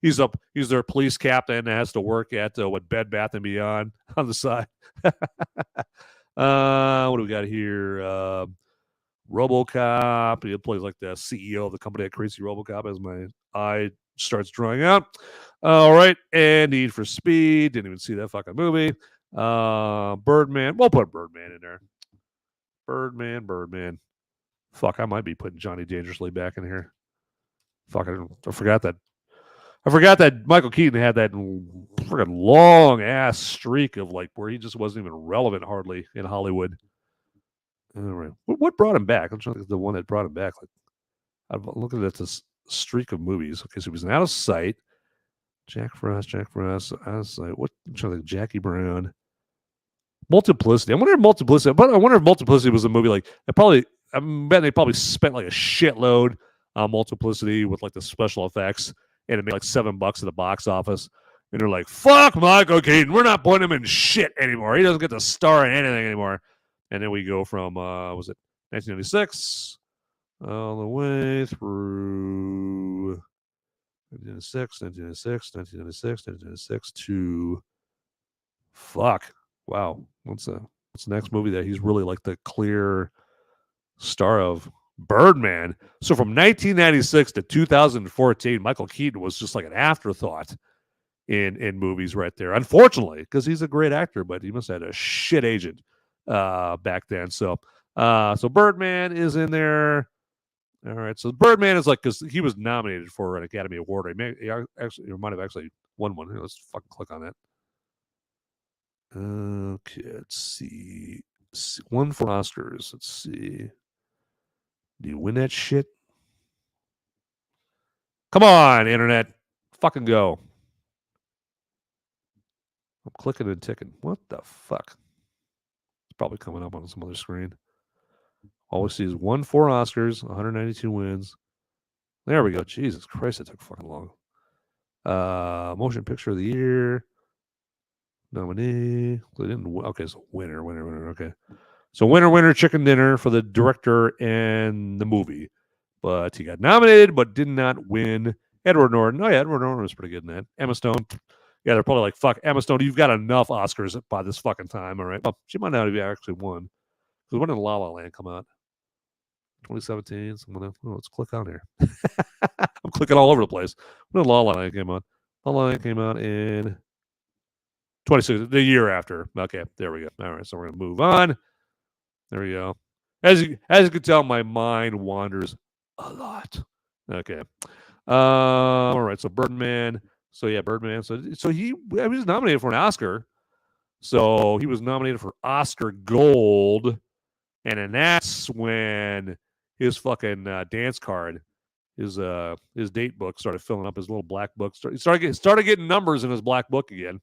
he's their police captain that has to work at Bed Bath and Beyond on the side. What do we got here? RoboCop. He plays like the CEO of the company that creates RoboCop. As my eye starts drying out. All right, and Need for Speed. Didn't even see that fucking movie. Birdman. We'll put Birdman in there. Birdman. Fuck, I might be putting Johnny Dangerously back in here. Fuck, I forgot that. I forgot that Michael Keaton had that freaking long ass streak of like where he just wasn't even relevant hardly in Hollywood. All right, what brought him back? I'm trying to think of the one that brought him back. Like, I'm looking at this streak of movies. Okay, so he was Out of Sight. Jack Frost. Out of Sight. What? I'm trying to think. Jackie Brown. Multiplicity. I wonder if Multiplicity was a movie like I bet they probably spent like a shitload on Multiplicity with like the special effects, and it made like $7 at the box office. And they're like, "Fuck Michael Keaton, we're not putting him in shit anymore. He doesn't get to star in anything anymore." And then we go from was it 1996 all the way through 1996 to fuck. Wow, what's the next movie that he's really like the clear star of? Birdman. So from 1996 to 2014, Michael Keaton was just like an afterthought in movies right there. Unfortunately, because he's a great actor, but he must have had a shit agent back then. So Birdman is in there. All right, so Birdman is like, because he was nominated for an Academy Award. He might have actually won one. Here, let's fucking click on that. Okay, let's see. Won for Oscars. Let's see. Do you win that shit? Come on, internet. Fucking go. I'm clicking and ticking. What the fuck? It's probably coming up on some other screen. All we see is 1 4 Oscars, 192 wins. There we go. Jesus Christ, it took fucking long. Motion Picture of the Year. Nominee. They didn't. Okay, so winner. Okay. So winner, chicken dinner for the director and the movie. But he got nominated, but did not win. Edward Norton. Oh, yeah, Edward Norton was pretty good in that. Emma Stone. Yeah, they're probably like, fuck, Emma Stone, you've got enough Oscars by this fucking time, all right? Well, she might not have actually won. Because when did La La Land come out? 2017. Let's click on here. I'm clicking all over the place. When did La La Land came out? La La Land came out in 26, the year after. Okay, there we go. All right, so we're going to move on. There we go. As you can tell, my mind wanders a lot. Okay. All right. So Birdman. So yeah, Birdman. So he was nominated for an Oscar. So he was nominated for Oscar Gold, and then that's when his fucking dance card, his date book started filling up. His little black book started getting numbers in his black book again,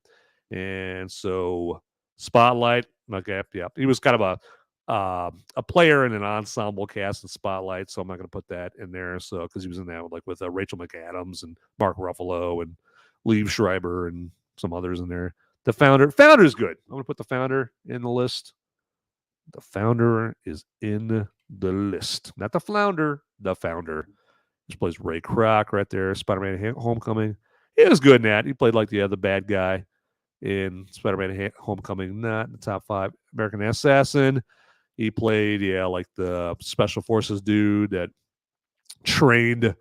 and so Spotlight. Okay, yeah, he was kind of a player in an ensemble cast in Spotlight, so I'm not going to put that in there. So because he was in that with Rachel McAdams and Mark Ruffalo and Liev Schreiber and some others in there. The Founder is good. I'm going to put The Founder in the list. The Founder is in the list, not The Flounder. The Founder. He plays Ray Kroc right there. Spider-Man Homecoming. He was good in that. He played like the bad guy in Spider-Man Homecoming. Not in the top 5. American Assassin. He played, like the special forces dude that trained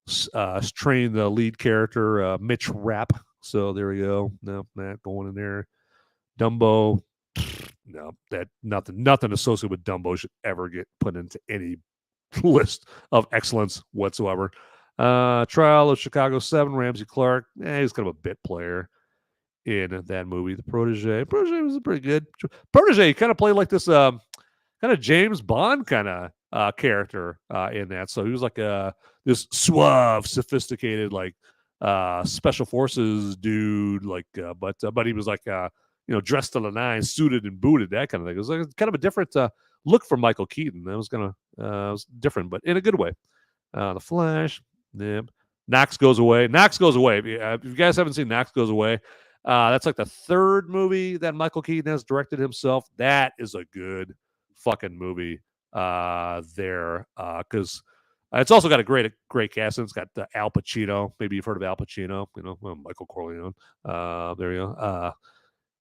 the lead character, Mitch Rapp. So there we go. No, not going in there. Dumbo. No, that nothing associated with Dumbo should ever get put into any list of excellence whatsoever. Trial of Chicago 7, Ramsey Clark. He's kind of a bit player in that movie. The Protege. Protege was pretty good. Protege kind of played like this kind of James Bond kind of character in that. So he was like this suave, sophisticated, like special forces dude, like but he was like dressed to the nines, suited and booted, that kind of thing. It was like kind of a different look for Michael Keaton. That was was different, but in a good way. The Flash, Knox Goes Away. If you guys haven't seen Knox Goes Away, that's like the 3rd movie that Michael Keaton has directed himself. That is a good fucking movie. there because it's also got a great cast. It's got Al Pacino. Maybe you've heard of Al Pacino. Michael Corleone. There you go.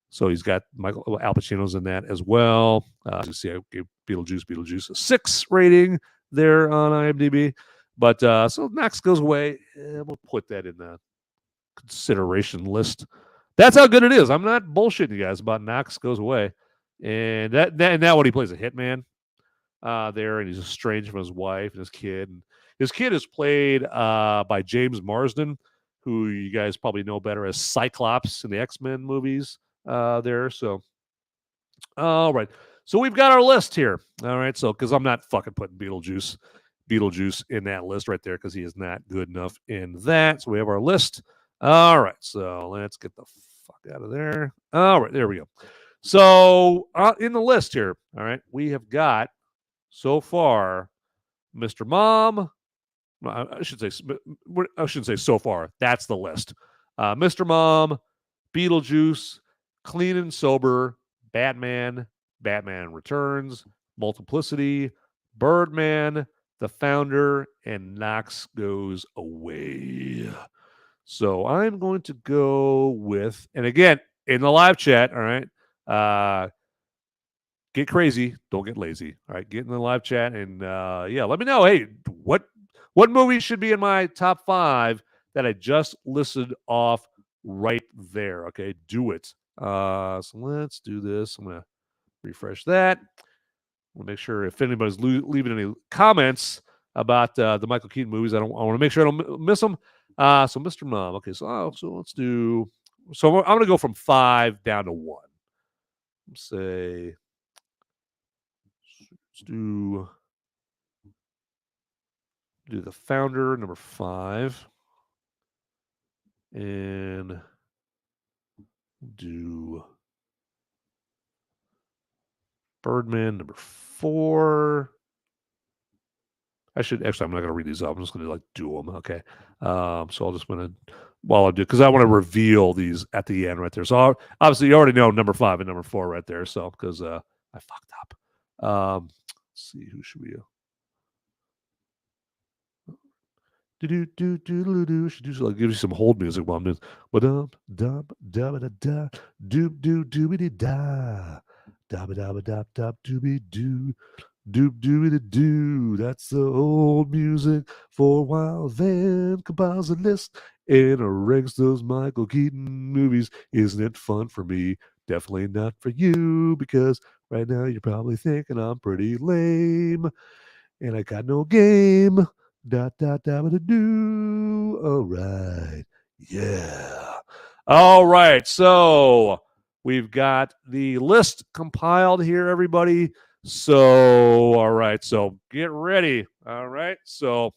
So he's got Al Pacino's in that as well. As you see, I gave Beetlejuice a 6 rating there on IMDb. But so Knox Goes Away. We'll put that in the consideration list. That's how good it is. I'm not bullshitting you guys about Knox Goes Away. And now when he plays a hitman there, and he's estranged from his wife and his kid. And his kid is played by James Marsden, who you guys probably know better as Cyclops in the X-Men movies there. So, all right. So we've got our list here. All right. So, because I'm not fucking putting Beetlejuice in that list right there because he is not good enough in that. So we have our list. All right. So let's get the fuck out of there. All right. There we go. So in the list here, all right, we have got so far Mr. Mom. I shouldn't say so far. That's the list. Mr. Mom, Beetlejuice, Clean and Sober, Batman Returns, Multiplicity, Birdman, The Founder, and Knox Goes Away. So I'm going to go with, and again, in the live chat, all right, get crazy, don't get lazy. All right, get in the live chat and let me know. Hey, what movie should be in my top 5 that I just listed off right there? Okay, do it. So let's do this. I'm gonna refresh that. We'll make sure if anybody's leaving any comments about the Michael Keaton movies, I want to make sure I don't miss them. So Mr. Mom. Okay, so let's do. So I'm gonna go from 5 down to 1. Say. Let's do The Founder, number 5. And do Birdman, number 4. I'm not going to read these up. I'm just going to do them. Okay. So I'll just while I do, because I want to reveal these at the end right there. So obviously you already know number 5 and number 4 right there. So because I fucked up. Let's see, who should we Should give you some hold music while I'm doing. Ba-dum, dum, da ba da da, doop doo doobity da, da ba da ba da da dooby doo, doop doobity doo. That's the old music for a while. Van compiles a list and ranks those Michael Keaton movies. Isn't it fun for me? Definitely not for you, because right now you're probably thinking I'm pretty lame and I got no game. Da da da da do. All right. Yeah. All right. So we've got the list compiled here, everybody. So, all right. So get ready. All right. So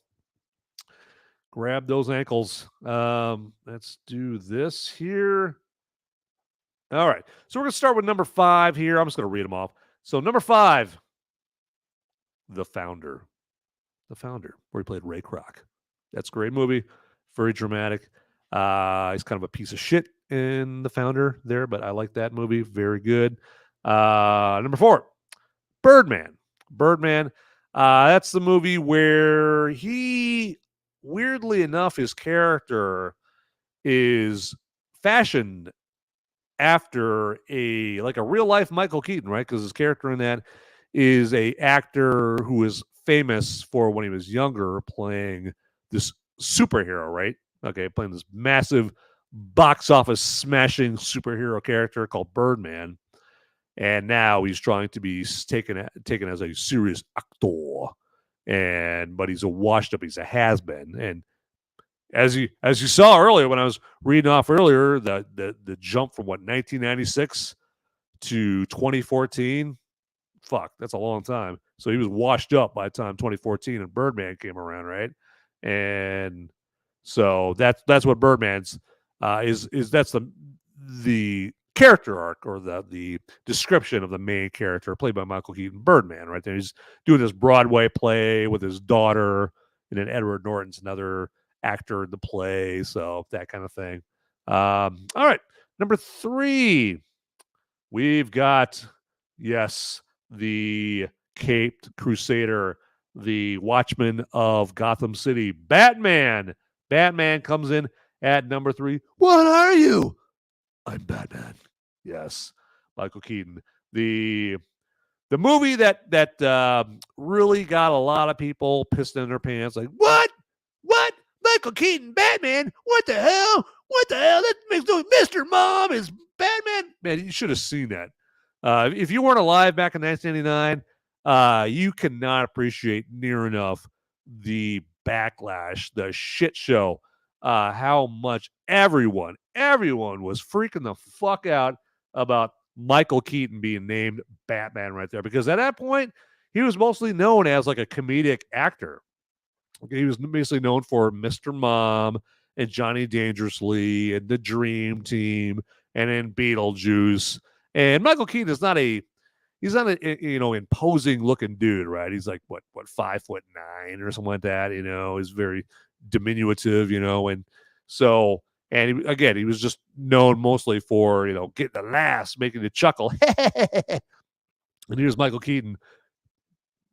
grab those ankles. Let's do this here. All right. So we're going to start with number 5 here. I'm just going to read them off. So number 5, The Founder. The Founder, where he played Ray Kroc. That's a great movie. Very dramatic. He's kind of a piece of shit in The Founder there, but I like that movie. Very good. Number 4, Birdman. Birdman. That's the movie where he, weirdly enough, his character is fashioned after a real life Michael Keaton, right? Because his character in that is a actor who is famous for, when he was younger, playing this superhero, right? Okay, playing this massive box office smashing superhero character called Birdman. And now he's trying to be taken as a serious actor. But he's a washed up, he's a has-been. And as you saw earlier when I was reading off earlier, the jump from 1996 to 2014, fuck, that's a long time. So he was washed up by the time 2014 and Birdman came around, right? And so that's what Birdman's is that's the character arc, or the description of the main character played by Michael Keaton, Birdman, right there. He's doing this Broadway play with his daughter, and then Edward Norton's another actor in the play, so that kind of thing. All right, number 3, we've got, yes, the caped crusader, the Watchman of Gotham City, Batman. Batman comes in at number 3. What are you? I'm Batman. Yes, Michael Keaton. The movie that really got a lot of people pissed in their pants. Like, what? Michael Keaton, Batman? What the hell? That makes no. Mr. Mom is Batman. Man, you should have seen that. If you weren't alive back in 1999, you cannot appreciate near enough the backlash, the shit show, how much everyone was freaking the fuck out about Michael Keaton being named Batman right there. Because at that point, he was mostly known as like a comedic actor. He was basically known for Mr. Mom and Johnny Dangerously and The Dream Team and then Beetlejuice. And Michael Keaton is not a imposing looking dude, right? He's like what 5'9" or something like that, he's very diminutive, and so, and he was just known mostly for, getting the laughs, making you chuckle. And here's Michael Keaton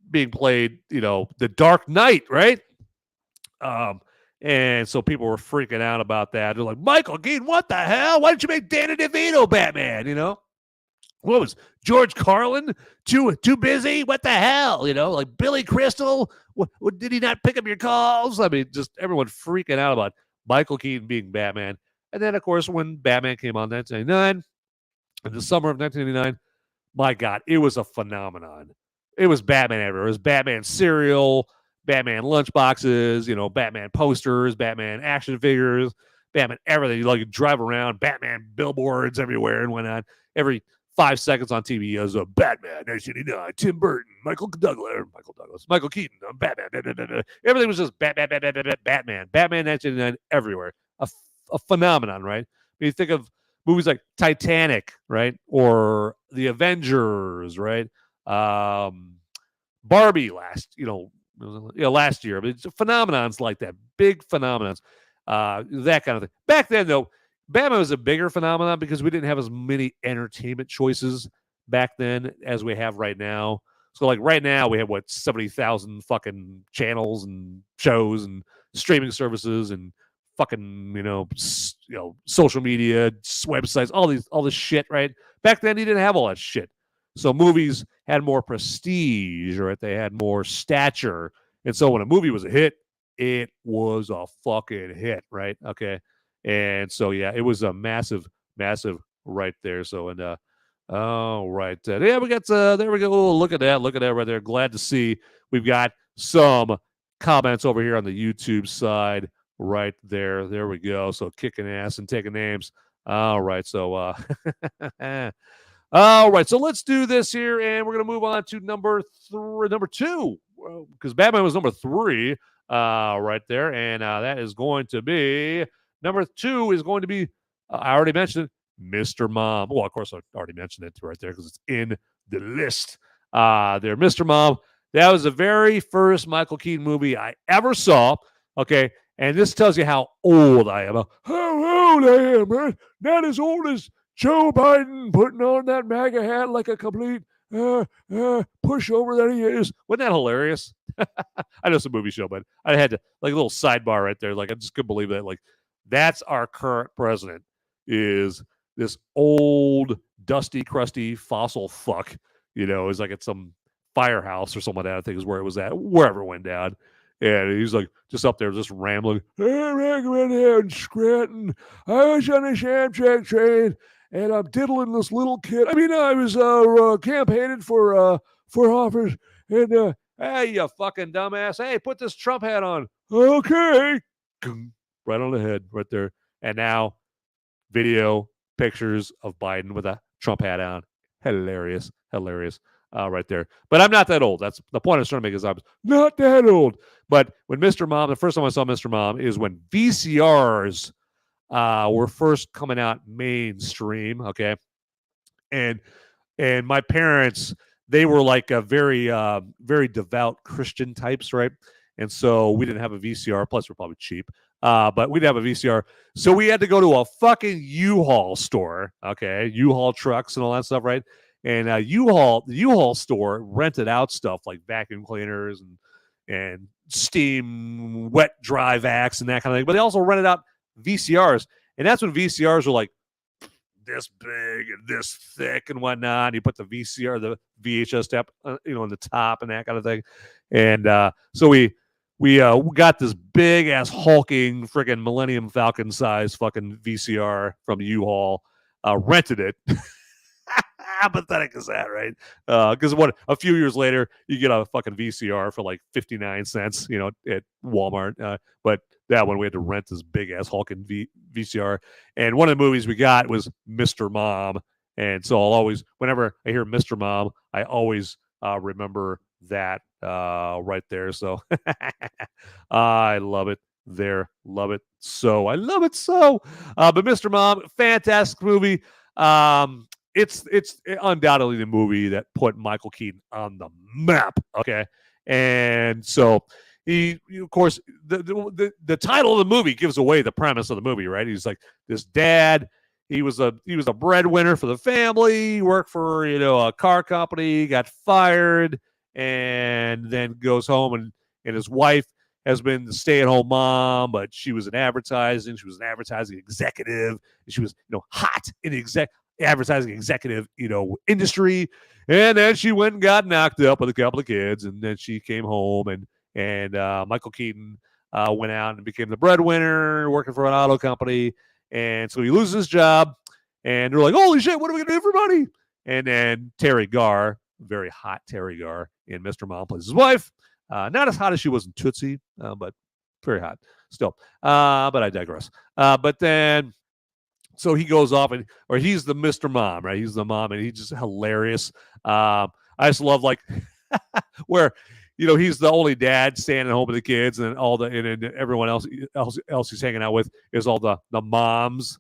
being played, the Dark Knight, right? And so people were freaking out about that. They're like, Michael Keaton, what the hell? Why didn't you make Danny DeVito Batman? What was George Carlin too busy? What the hell? Like Billy Crystal? What did he not pick up your calls? I mean, just everyone freaking out about Michael Keaton being Batman. And then, of course, when Batman came on 1999, in the summer of 1999, my God, it was a phenomenon. It was Batman everywhere. It was Batman cereal, Batman lunchboxes, Batman posters, Batman action figures, Batman everything. You drive around, Batman billboards everywhere and whatnot. Every 5 seconds on TV as a Batman, 1989, Tim Burton, Michael Keaton, Batman. Everything was just Batman, 1999 everywhere. A phenomenon, right? When you think of movies like Titanic, right? Or The Avengers, right? Barbie last year. I mean, it's phenomenons like that, big phenomenons, that kind of thing. Back then, though, Batman was a bigger phenomenon because we didn't have as many entertainment choices back then as we have right now. So, like right now, we have 70,000 fucking channels and shows and streaming services and fucking social media, websites, all this shit, right? Back then, you didn't have all that shit. So movies had more prestige, right? They had more stature. And so when a movie was a hit, it was a fucking hit, right? Okay. And so, yeah, it was a massive right there. So, and, all right. Yeah, we got, there we go. Oh, look at that right there. Glad to see we've got some comments over here on the YouTube side right there. There we go. So kicking ass and taking names. All right. So, all right. So let's do this here. And we're going to move on to number 2, because Batman was number 3 right there. And that is going to be number 2 is going to be, I already mentioned it, Mr. Mom. Well, of course, I already mentioned it right there because it's in the list. There, Mr. Mom. That was the very first Michael Keaton movie I ever saw. Okay. And this tells you how old I am. How old I am, man. Not as old as Joe Biden putting on that MAGA hat like a complete pushover that he is. Wasn't that hilarious? I know it's a movie show, but I had to, like, a little sidebar right there. Like, I just couldn't believe that. Like, that's our current president, is this old, dusty, crusty, fossil fuck. Is like at some firehouse or something like that, I think is where it was at, wherever it went down. And he's like just up there, just rambling. Hey, recommend here in Scranton. I was on a Amtrak train, and I'm diddling this little kid. I mean, I was campaigning for office, and hey, you fucking dumbass. Hey, put this Trump hat on. Okay. Right on the head, right there. And now, video, pictures of Biden with a Trump hat on. Hilarious. Right there. But I'm not that old. That's the point I was trying to make, is I'm not that old. But when Mr. Mom, the first time I saw Mr. Mom is when VCRs were first coming out mainstream. Okay. And my parents, they were like a very devout Christian types, right? And so we didn't have a VCR. Plus, we're probably cheap. But we didn't have a VCR. So we had to go to a fucking U-Haul store. Okay. U-Haul trucks and all that stuff, right? And the U-Haul store rented out stuff like vacuum cleaners and steam wet dry vacs and that kind of thing. But they also rented out VCRs, and that's when VCRs were like this big and this thick and whatnot. You put the VHS step, in the top and that kind of thing. And so we got this big ass hulking freaking Millennium Falcon size fucking VCR from U-Haul, rented it. How pathetic is that, right? Because a few years later, you get a fucking VCR for like 59 cents, at Walmart. But that one we had to rent this big ass hulking VCR. And one of the movies we got was Mr. Mom. And so I'll always, whenever I hear Mr. Mom, I always remember that right there. So I love it. Love it so. I love it so. But Mr. Mom, fantastic movie. It's undoubtedly the movie that put Michael Keaton on the map. Okay, and so he of course, the title of the movie gives away the premise of the movie, right? He's like this dad. He was a breadwinner for the family. He worked for a car company, got fired, and then goes home and his wife has been the stay-at-home mom, but she was in advertising. She was an advertising executive. And she was hot in the advertising executive industry. And then she went and got knocked up with a couple of kids, and then she came home and Michael Keaton went out and became the breadwinner, working for an auto company. And so he loses his job, and they're like, holy shit, what are we gonna do for money? And then Terry Garr, very hot Terry Garr in Mr. Mom, plays his wife. Not as hot as she was in Tootsie, but very hot still. But I digress. But then so he goes off or he's the Mr. Mom, right? He's the mom, and he's just hilarious. I just love where he's the only dad staying at home with the kids, and and everyone else he's hanging out with is all the moms,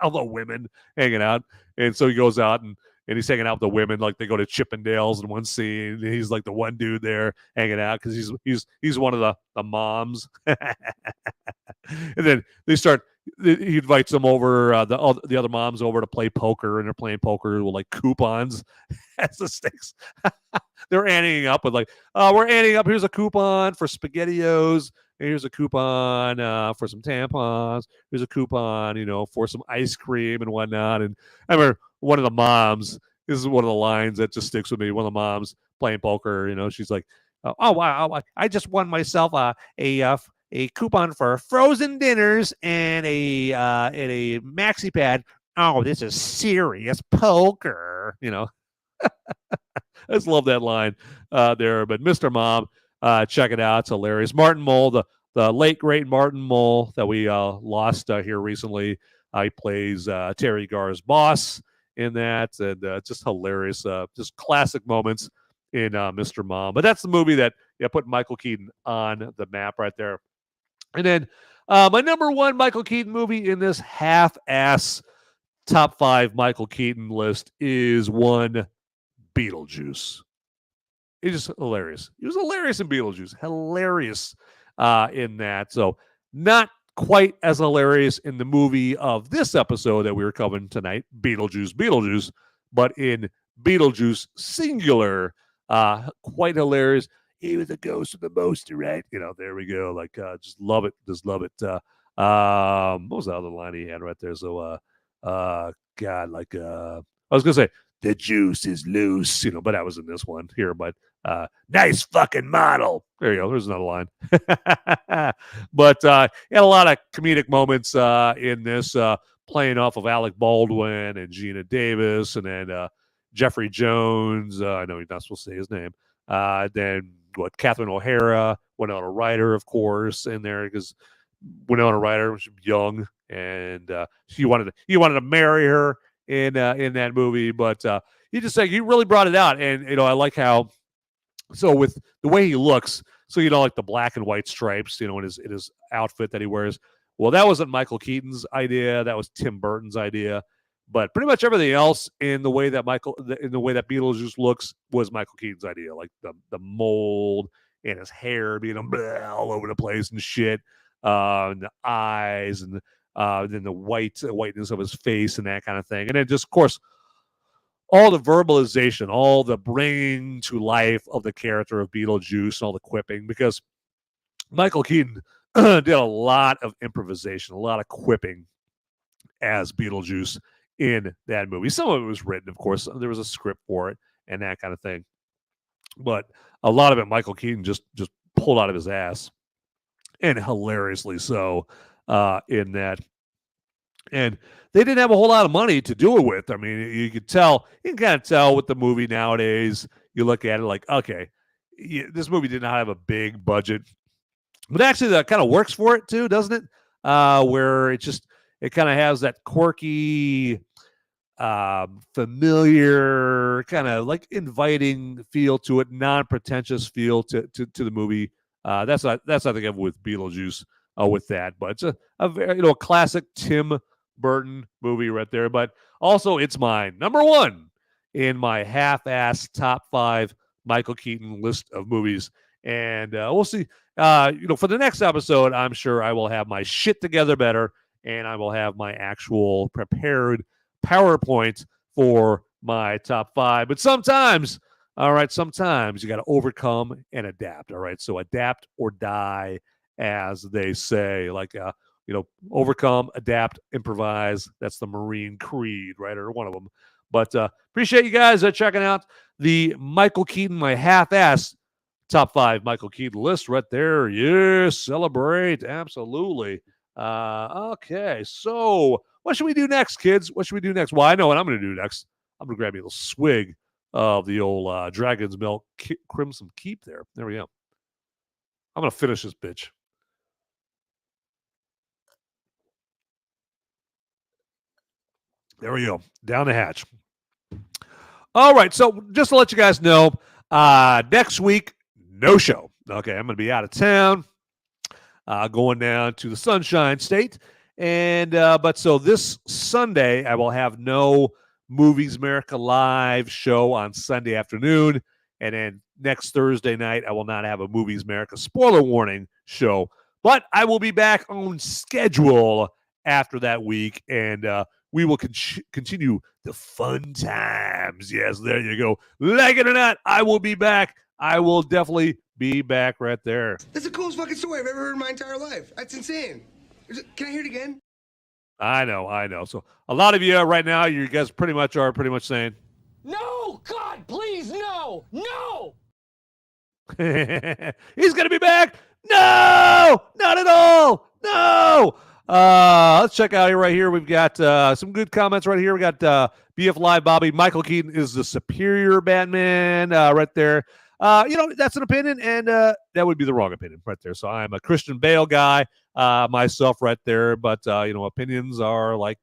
all the women hanging out. And so he goes out and he's hanging out with the women, like they go to Chippendales in one scene. And he's like the one dude there hanging out because he's one of the moms. And then he invites them over, the other moms over to play poker, and they're playing poker with like coupons as the stakes. They're anteing up with we're anteing up. Here's a coupon for SpaghettiOs. Here's a coupon for some tampons. Here's a coupon, for some ice cream and whatnot. And I remember one of the moms, this is one of the lines that just sticks with me. One of the moms playing poker, she's like, oh, wow, I just won myself a coupon for frozen dinners and a maxi pad. Oh, this is serious poker, I just love that line there. But Mr. Mom, check it out. It's hilarious. Martin Mull, the late, great Martin Mull that we lost here recently. He plays Terry Garr's boss in that. And just hilarious. Just classic moments in Mr. Mom. But that's the movie that put Michael Keaton on the map right there. And then my number one Michael Keaton movie in this half-ass top 5 Michael Keaton list is one Beetlejuice. It's just hilarious. He was hilarious in Beetlejuice. Hilarious in that. So not quite as hilarious in the movie of this episode that we were covering tonight, Beetlejuice, but in Beetlejuice singular, quite hilarious. He was the ghost of the monster, right? There we go. Just love it. Just love it. What was the other line he had right there? So, God, I was going to say, the juice is loose, but that was in this one here. But nice fucking model. There you go. There's another line. But he had a lot of comedic moments in this, playing off of Alec Baldwin and Gina Davis, and then Jeffrey Jones. I know you're not supposed to say his name. Then Catherine O'Hara, Winona Ryder, of course, in there, because Winona Ryder was young, and he wanted to marry her in that movie. But he really brought it out. And I like how, so with the way he looks, so like the black and white stripes, in his outfit that he wears. Well, that wasn't Michael Keaton's idea. That was Tim Burton's idea. But pretty much everything else in the way that Beetlejuice looks was Michael Keaton's idea, like the mold and his hair being all over the place and shit, and the eyes, and then the whiteness of his face and that kind of thing. And then just, of course, all the verbalization, all the bringing to life of the character of Beetlejuice, and all the quipping, because Michael Keaton did a lot of improvisation, a lot of quipping as Beetlejuice in that movie. Some of it was written, of course. There was a script for it and that kind of thing. But a lot of it, Michael Keaton just pulled out of his ass, and hilariously so in that. And they didn't have a whole lot of money to do it with. I mean, you can kind of tell with the movie nowadays. You look at it like, okay, this movie did not have a big budget, but actually that kind of works for it too, doesn't it? Where it kind of has that quirky, familiar, kind of like inviting feel to it, non-pretentious feel to the movie. That's I think of with Beetlejuice with that, but it's a very classic Tim Burton movie right there. But also it's mine number one in my half-ass top 5 Michael Keaton list of movies, and we'll see. For the next episode, I'm sure I will have my shit together better, and I will have my actual prepared PowerPoint for my top 5. But sometimes you got to overcome and adapt. All right. So adapt or die, as they say, like, overcome, adapt, improvise. That's the Marine Creed, right? Or one of them. But appreciate you guys checking out the Michael Keaton, my half-ass top 5 Michael Keaton list right there. Yes, celebrate. Absolutely. Okay. So what should we do next, kids? What should we do next? Well, I know what I'm going to do next. I'm going to grab me a little swig of the old Dragon's Milk Crimson Keep there. There we go. I'm going to finish this bitch. There we go. Down the hatch. All right. So just to let you guys know, next week, no show. Okay. I'm going to be out of town, going down to the Sunshine State. And but so this Sunday, I will have no Movies Merica live show on Sunday afternoon. And then next Thursday night, I will not have a Movies Merica spoiler warning show. But I will be back on schedule after that week. And we will continue the fun times. Yes, there you go. Like it or not, I will be back. I will definitely be back right there. That's the coolest fucking story I've ever heard in my entire life. That's insane. Can I hear it again? I know. So a lot of you right now, you guys pretty much saying, no, God, please, no. He's going to be back. No, not at all. No. Let's check out here right here. We've got some good comments right here. We got BF Live Bobby. Michael Keaton is the superior Batman right there. That's an opinion, and that would be the wrong opinion right there. So I'm a Christian Bale guy myself right there, but opinions are like,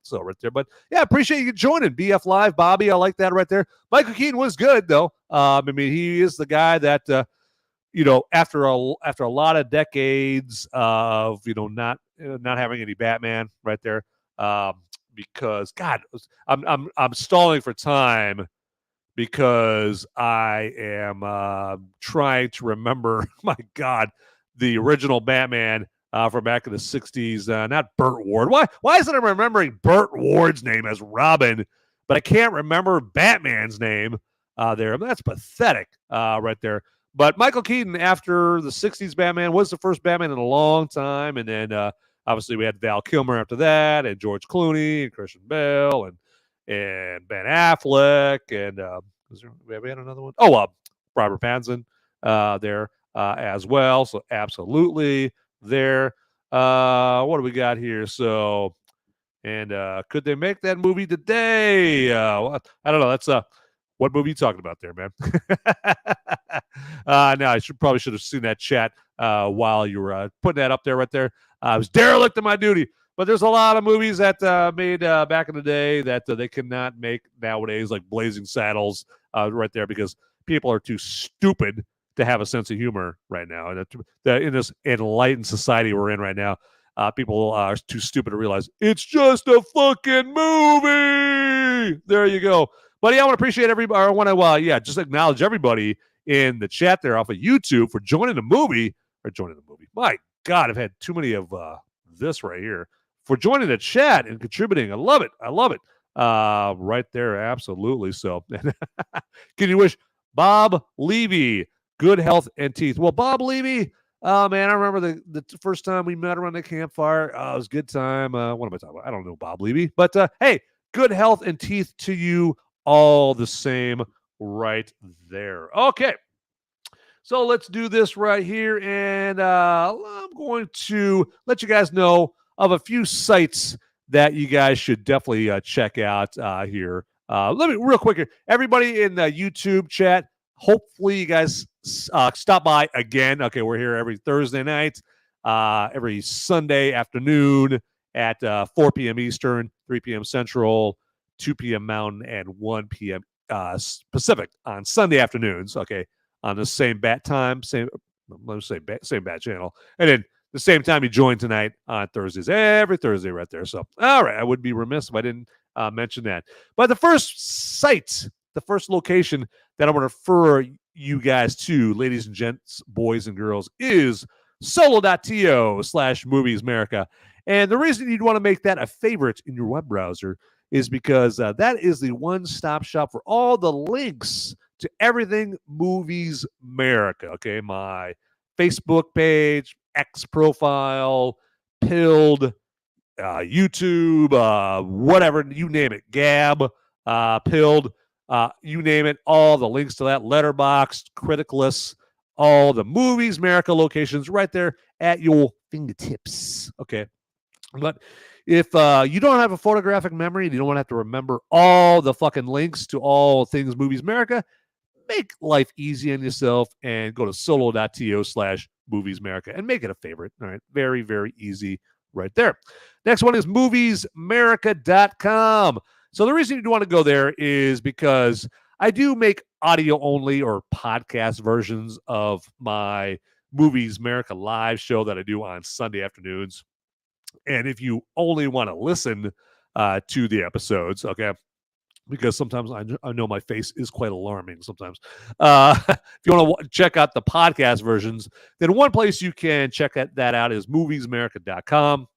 so right there. But yeah, appreciate you joining BF Live, Bobby. I like that right there. Michael Keaton was good though. He is the guy that after a lot of decades of not having any Batman right there, because God, I'm stalling for time because I am trying to remember, my God, the original Batman from back in the 60s, not Burt Ward. Why isn't I remembering Burt Ward's name as Robin, but I can't remember Batman's name there? That's pathetic right there. But Michael Keaton, after the 60s Batman, was the first Batman in a long time. And then obviously we had Val Kilmer after that, and George Clooney, and Christian Bale, and Ben Affleck, and we had another one. Robert Pattinson there as well. So absolutely there. What do we got here? So, and could they make that movie today? I don't know. That's what movie you talking about there, man? No, I probably should have seen that chat while you were putting that up there right there. I was derelict in my duty. But there's a lot of movies that made back in the day that they cannot make nowadays, like Blazing Saddles right there, because people are too stupid to have a sense of humor right now. And in this enlightened society we're in right now, people are too stupid to realize it's just a fucking movie. There you go. But yeah, I want to appreciate everybody. I want to just acknowledge everybody in the chat there off of YouTube for joining the movie. My God, I've had too many of this right here. For joining the chat and contributing. I love it. Right there, absolutely. So, can you wish Bob Levy good health and teeth? Well, Bob Levy, man, I remember the first time we met around the campfire. It was a good time. What am I talking about? I don't know Bob Levy, but hey, good health and teeth to you all the same right there. Okay. So let's do this right here, and I'm going to let you guys know of a few sites that you guys should definitely check out here. Let me real quick here. Everybody in the YouTube chat, hopefully you guys stop by again. Okay, we're here every Thursday night, every Sunday afternoon at 4 p.m. Eastern, 3 p.m. Central, 2 p.m. Mountain, and 1 p.m. Pacific on Sunday afternoons. Okay, on the same bat time, same bat channel, and then the same time you join tonight on Thursdays, every Thursday right there. So, all right, I would be remiss if I didn't mention that. But the first site, the first location that I'm going to refer you guys to, ladies and gents, boys and girls, is solo.to/movies Merica. And the reason you'd want to make that a favorite in your web browser is because that is the one-stop shop for all the links to everything Movies Merica. Okay, my Facebook page, X profile, Pilled, YouTube, whatever, you name it, Gab, Pilled, you name it, all the links to that, Letterboxd, Criticless, all the Movies Merica locations right there at your fingertips. Okay, but if you don't have a photographic memory and you don't want to have to remember all the fucking links to all things Movies Merica, make life easy on yourself and go to solo.to/movies Merica and make it a favorite. All right. Very, very easy right there. Next one is moviesmerica.com. So the reason you want to go there is because I do make audio only or podcast versions of my Movies Merica live show that I do on Sunday afternoons. And if you only want to listen to the episodes, okay, because sometimes I know my face is quite alarming sometimes. If you want to check out the podcast versions, then one place you can check that out is moviesmerica.com.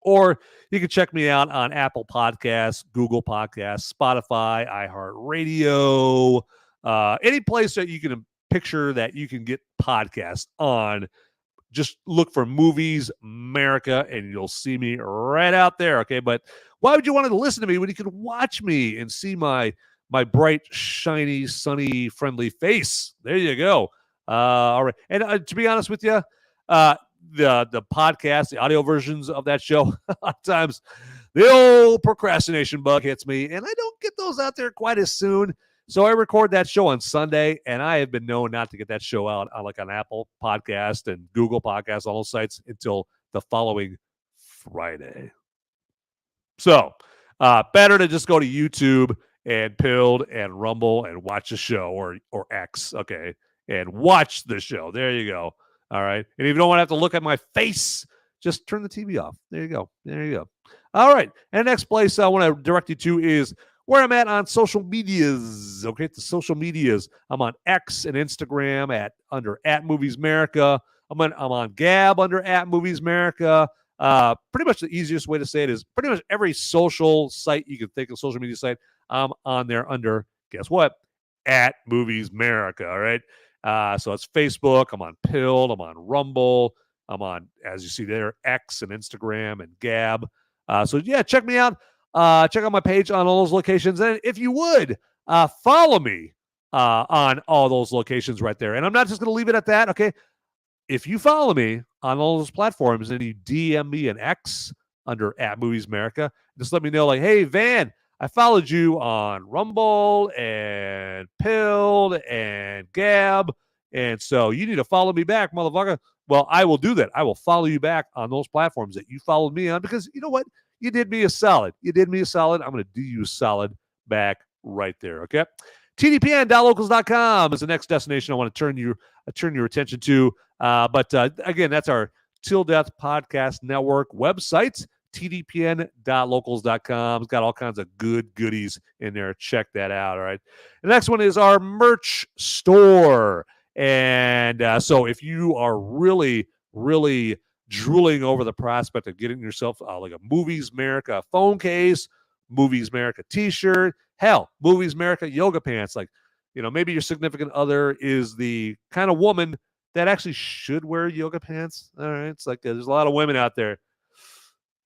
Or you can check me out on Apple Podcasts, Google Podcasts, Spotify, iHeartRadio, any place that you can picture that you can get podcasts on. Just look for Movies Merica and you'll see me right out there. Okay, but why would you want to listen to me when you can watch me and see my bright, shiny, sunny, friendly face? There you go. All right, and to be honest with you, the podcast, the audio versions of that show, a lot of times the old procrastination bug hits me, and I don't get those out there quite as soon. So I record that show on Sunday, and I have been known not to get that show out on like an Apple Podcast and Google Podcast, all those sites, until the following Friday. So better to just go to YouTube and Pilled and Rumble and watch the show, or X, okay, and watch the show. There you go. All right. And if you don't want to have to look at my face, just turn the TV off. There you go. There you go. All right. And the next place I want to direct you to is where I'm at on social medias. Okay, the social medias. I'm on X and Instagram under @Movies Merica. I'm on Gab under @Movies Merica. Pretty much the easiest way to say it is pretty much every social site you can think of, social media site, I'm on there under, guess what? @Movies Merica. All right. So it's Facebook. I'm on Pilled. I'm on Rumble. I'm on, as you see there, X and Instagram and Gab. So yeah, check me out. Check out my page on all those locations. And if you would, follow me on all those locations right there. And I'm not just going to leave it at that, okay? If you follow me on all those platforms and you DM me an X under @Movies Merica, just let me know, like, hey, Van, I followed you on Rumble and Pilled and Gab, and so you need to follow me back, motherfucker. Well, I will do that. I will follow you back on those platforms that you followed me on, because you know what? You did me a solid. You did me a solid. I'm going to do you a solid back right there, okay? TDPN.locals.com is the next destination I want to turn your attention to. But again, that's our Till Death Podcast Network website, tdpn.locals.com. It's got all kinds of good goodies in there. Check that out, all right? The next one is our merch store. And so if you are really, really drooling over the prospect of getting yourself like a Movies Merica phone case, Movies Merica t-shirt. Hell, Movies Merica yoga pants. Like, maybe your significant other is the kind of woman that actually should wear yoga pants. All right. It's like there's a lot of women out there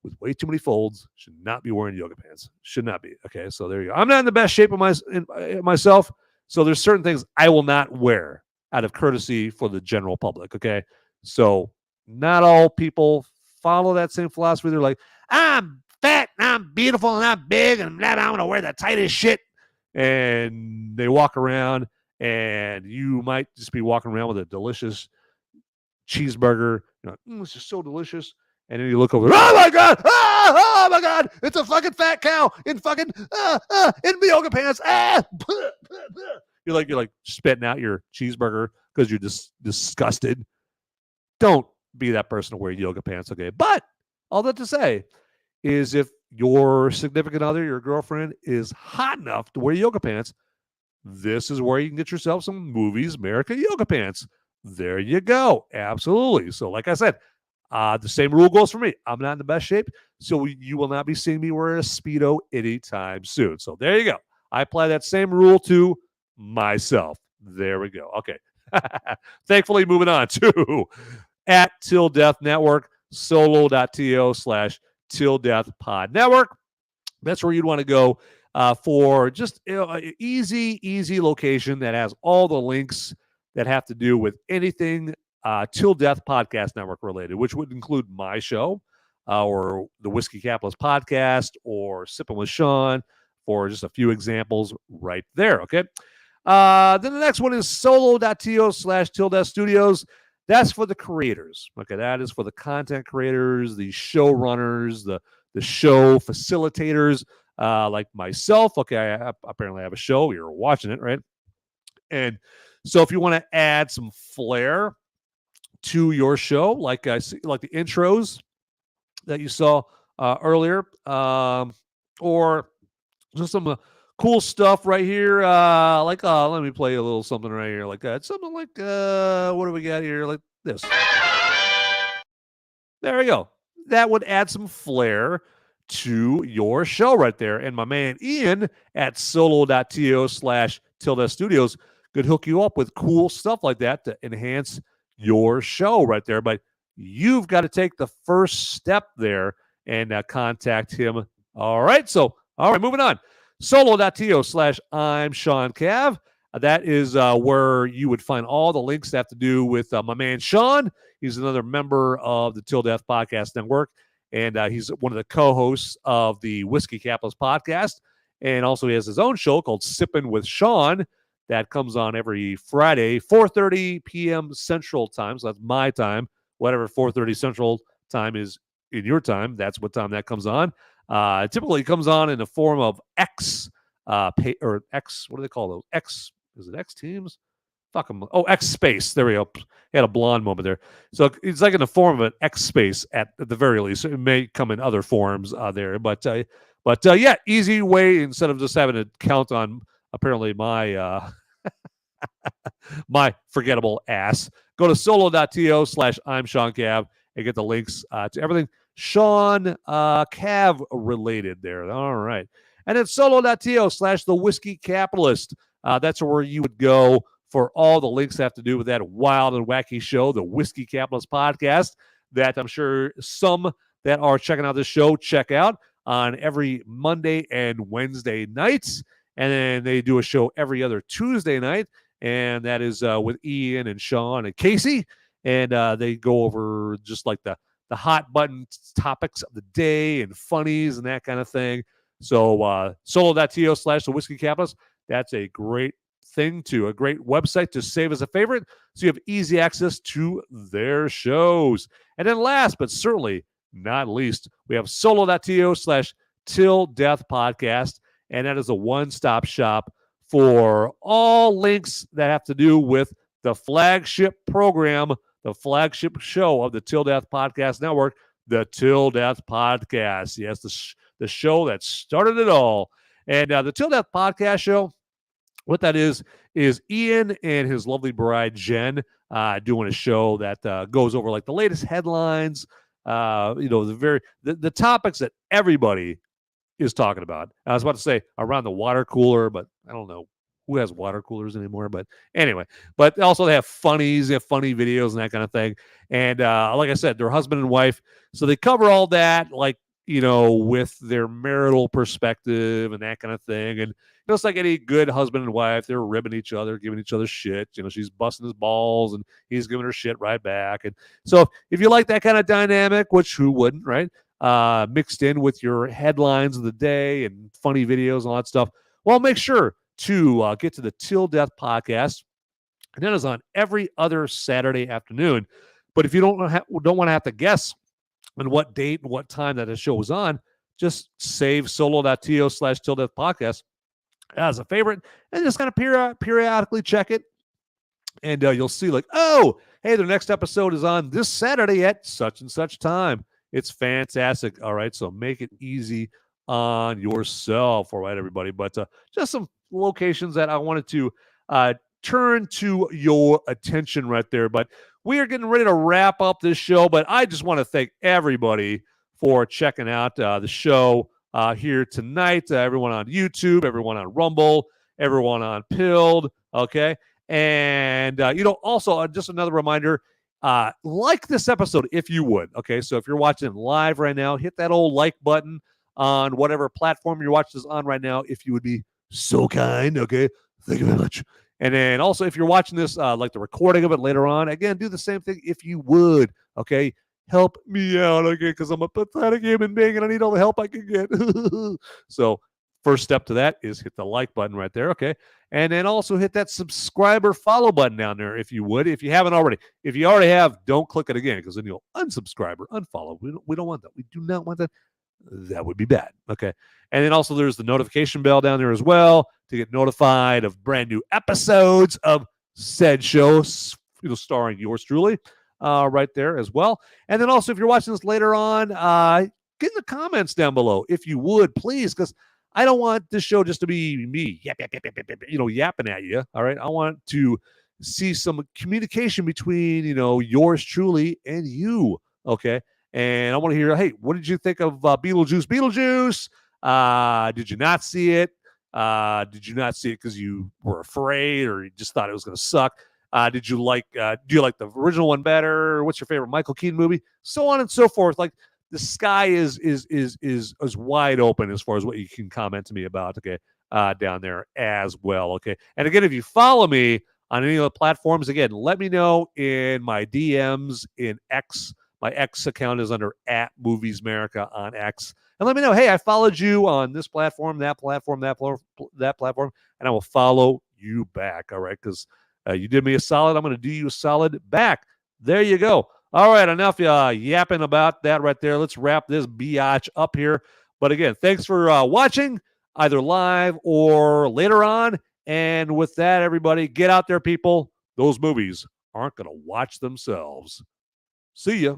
with way too many folds, should not be wearing yoga pants. Should not be. Okay, so there you go. I'm not in the best shape of myself, so there's certain things I will not wear out of courtesy for the general public, okay? So not all people follow that same philosophy. They're like, I'm fat, and I'm beautiful, and I'm big, and I'm going to wear the tightest shit. And they walk around, and you might just be walking around with a delicious cheeseburger. It's just so delicious. And then you look over, oh my God, oh my God, it's a fucking fat cow in fucking in yoga pants. You're like spitting out your cheeseburger because you're just disgusted. Don't be that person to wear yoga pants, okay? But all that to say is if your significant other, your girlfriend, is hot enough to wear yoga pants, this is where you can get yourself some Movies Merica yoga pants. There you go. Absolutely. So like I said, the same rule goes for me. I'm not in the best shape, so you will not be seeing me wearing a Speedo anytime soon. So there you go. I apply that same rule to myself. There we go. Okay. Thankfully, moving on to at Till Death Network, solo.to/Till Death Pod Network. That's where you'd want to go for just an easy location that has all the links that have to do with anything Till Death Podcast Network related, which would include my show or the Whiskey Capitalist podcast or Sipping with Sean, for just a few examples right there, okay? Then the next one is solo.to/Till Death Studios. That's for the creators, okay? That is for the content creators, the showrunners, the show facilitators, like myself. Okay, I apparently have a show. You're watching it, right? And so if you want to add some flair to your show, like the intros that you saw earlier, or just some cool stuff right here, let me play a little something right here, like that, something like what do we got here, like this. There we go. That would add some flair to your show right there. And my man Ian at solo.to/Till Death Studios could hook you up with cool stuff like that to enhance your show right there. But you've got to take the first step there and contact him. All right, moving on. Solo.to/I'm Sean Cav. That is where you would find all the links that have to do with my man Sean. He's another member of the Till Death Podcast Network, and he's one of the co-hosts of the Whiskey Capitalist podcast. And also he has his own show called Sipping with Sean that comes on every Friday, 4:30 p.m. Central Time. So that's my time. Whatever 4:30 Central Time is in your time, that's what time that comes on. It typically comes on in the form of X, or X, what do they call those? X, is it X Teams? Fuck them. Oh, X Space. There we go. Had a blonde moment there. So it's like in the form of an X Space at the very least. It may come in other forms there. But yeah, easy way, instead of just having to count on apparently my my forgettable ass. Go to solo.to/I'm Sean Cav and get the links to everything Sean Cav related there. All right. And then solo.to/The Whiskey Capitalist. That's where you would go for all the links that have to do with that wild and wacky show, the Whiskey Capitalist podcast, that I'm sure some that are checking out this show check out on every Monday and Wednesday nights. And then they do a show every other Tuesday night, and that is with Ian and Sean and Casey. And they go over just like the hot button topics of the day and funnies and that kind of thing. So solo.to/The Whiskey Capitalist, that's a great thing a great website to save as a favorite, so you have easy access to their shows. And then last but certainly not least, we have solo.to/Till Death Podcast, and that is a one-stop shop for all links that have to do with the flagship program, the flagship show of the Till Death Podcast Network, the Till Death Podcast. Yes, the show that started it all. And the Till Death Podcast show, what that is Ian and his lovely bride, Jen, doing a show that goes over like the latest headlines, the topics that everybody is talking about. I was about to say around the water cooler, but I don't know who has water coolers anymore. But anyway, but also they have funnies, they have funny videos and that kind of thing. And like I said, they're husband and wife. So they cover all that, like, you know, with their marital perspective and that kind of thing. And just like any good husband and wife, they're ribbing each other, giving each other shit. You know, she's busting his balls and he's giving her shit right back. And so if you like that kind of dynamic, which who wouldn't, right? Mixed in with your headlines of the day and funny videos and all that stuff, well, make sure to get to the Till Death podcast. And that is on every other Saturday afternoon. But if you don't want to have to guess on what date and what time that the show is on, just save solo.to/Till Death podcast as a favorite and just kind of periodically check it. And you'll see like, oh, hey, their next episode is on this Saturday at such and such time. It's fantastic. All right. So make it easy on yourself. All right, everybody. But just some locations that I wanted to turn to your attention right there. But we are getting ready to wrap up this show. But I just want to thank everybody for checking out the show here tonight. Everyone on YouTube, everyone on Rumble, everyone on Pilled. Okay. And, also just another reminder, like this episode if you would. Okay, so if you're watching live right now, hit that old like button on whatever platform you're watching this on right now, if you would be so kind. Okay, thank you very much. And then also if you're watching this like the recording of it later on, again, do the same thing if you would. Okay, help me out, okay, because I'm a pathetic human being and I need all the help I can get. So first step to that is hit the like button right there, okay? And then also hit that subscribe or follow button down there if you would, if you haven't already. If you already have, don't click it again because then you'll unsubscribe or unfollow. We don't want that. We do not want that. That would be bad, okay? And then also there's the notification bell down there as well to get notified of brand new episodes of said show, starring yours truly right there as well. And then also if you're watching this later on, get in the comments down below if you would, please, because I don't want this show just to be me yapping at you. All right. I want to see some communication between, yours truly and you. Okay. And I want to hear, hey, what did you think of Beetlejuice Beetlejuice? Did you not see it? Did you not see it because you were afraid or you just thought it was going to suck? Do you like the original one better? What's your favorite Michael Keaton movie? So on and so forth. Like, the sky is wide open as far as what you can comment to me about, okay, down there as well, okay? And again, if you follow me on any of the platforms, again, let me know in my DMs in X. My X account is under @MoviesMerica on X. And let me know, hey, I followed you on this platform, that platform, that platform, and I will follow you back, all right? Because you did me a solid. I'm going to do you a solid back. There you go. All right, enough yapping about that right there. Let's wrap this biatch up here. But again, thanks for watching, either live or later on. And with that, everybody, get out there, people. Those movies aren't going to watch themselves. See ya.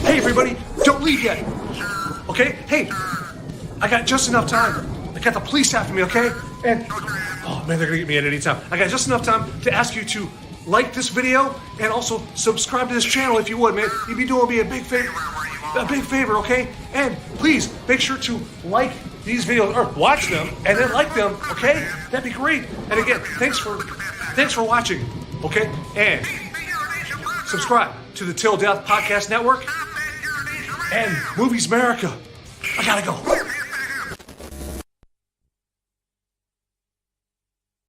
Hey, everybody, don't leave yet. Okay? Hey, I got just enough time. I got the police after me, okay? And, oh man, they're gonna get me at any time. I got just enough time to ask you to like this video and also subscribe to this channel if you would, man. You'd be doing me a big favor, okay? And please make sure to like these videos or watch them and then like them, okay? That'd be great. And again, thanks for watching, okay? And subscribe. to the Till Death Podcast Network and Movies Merica. I gotta go.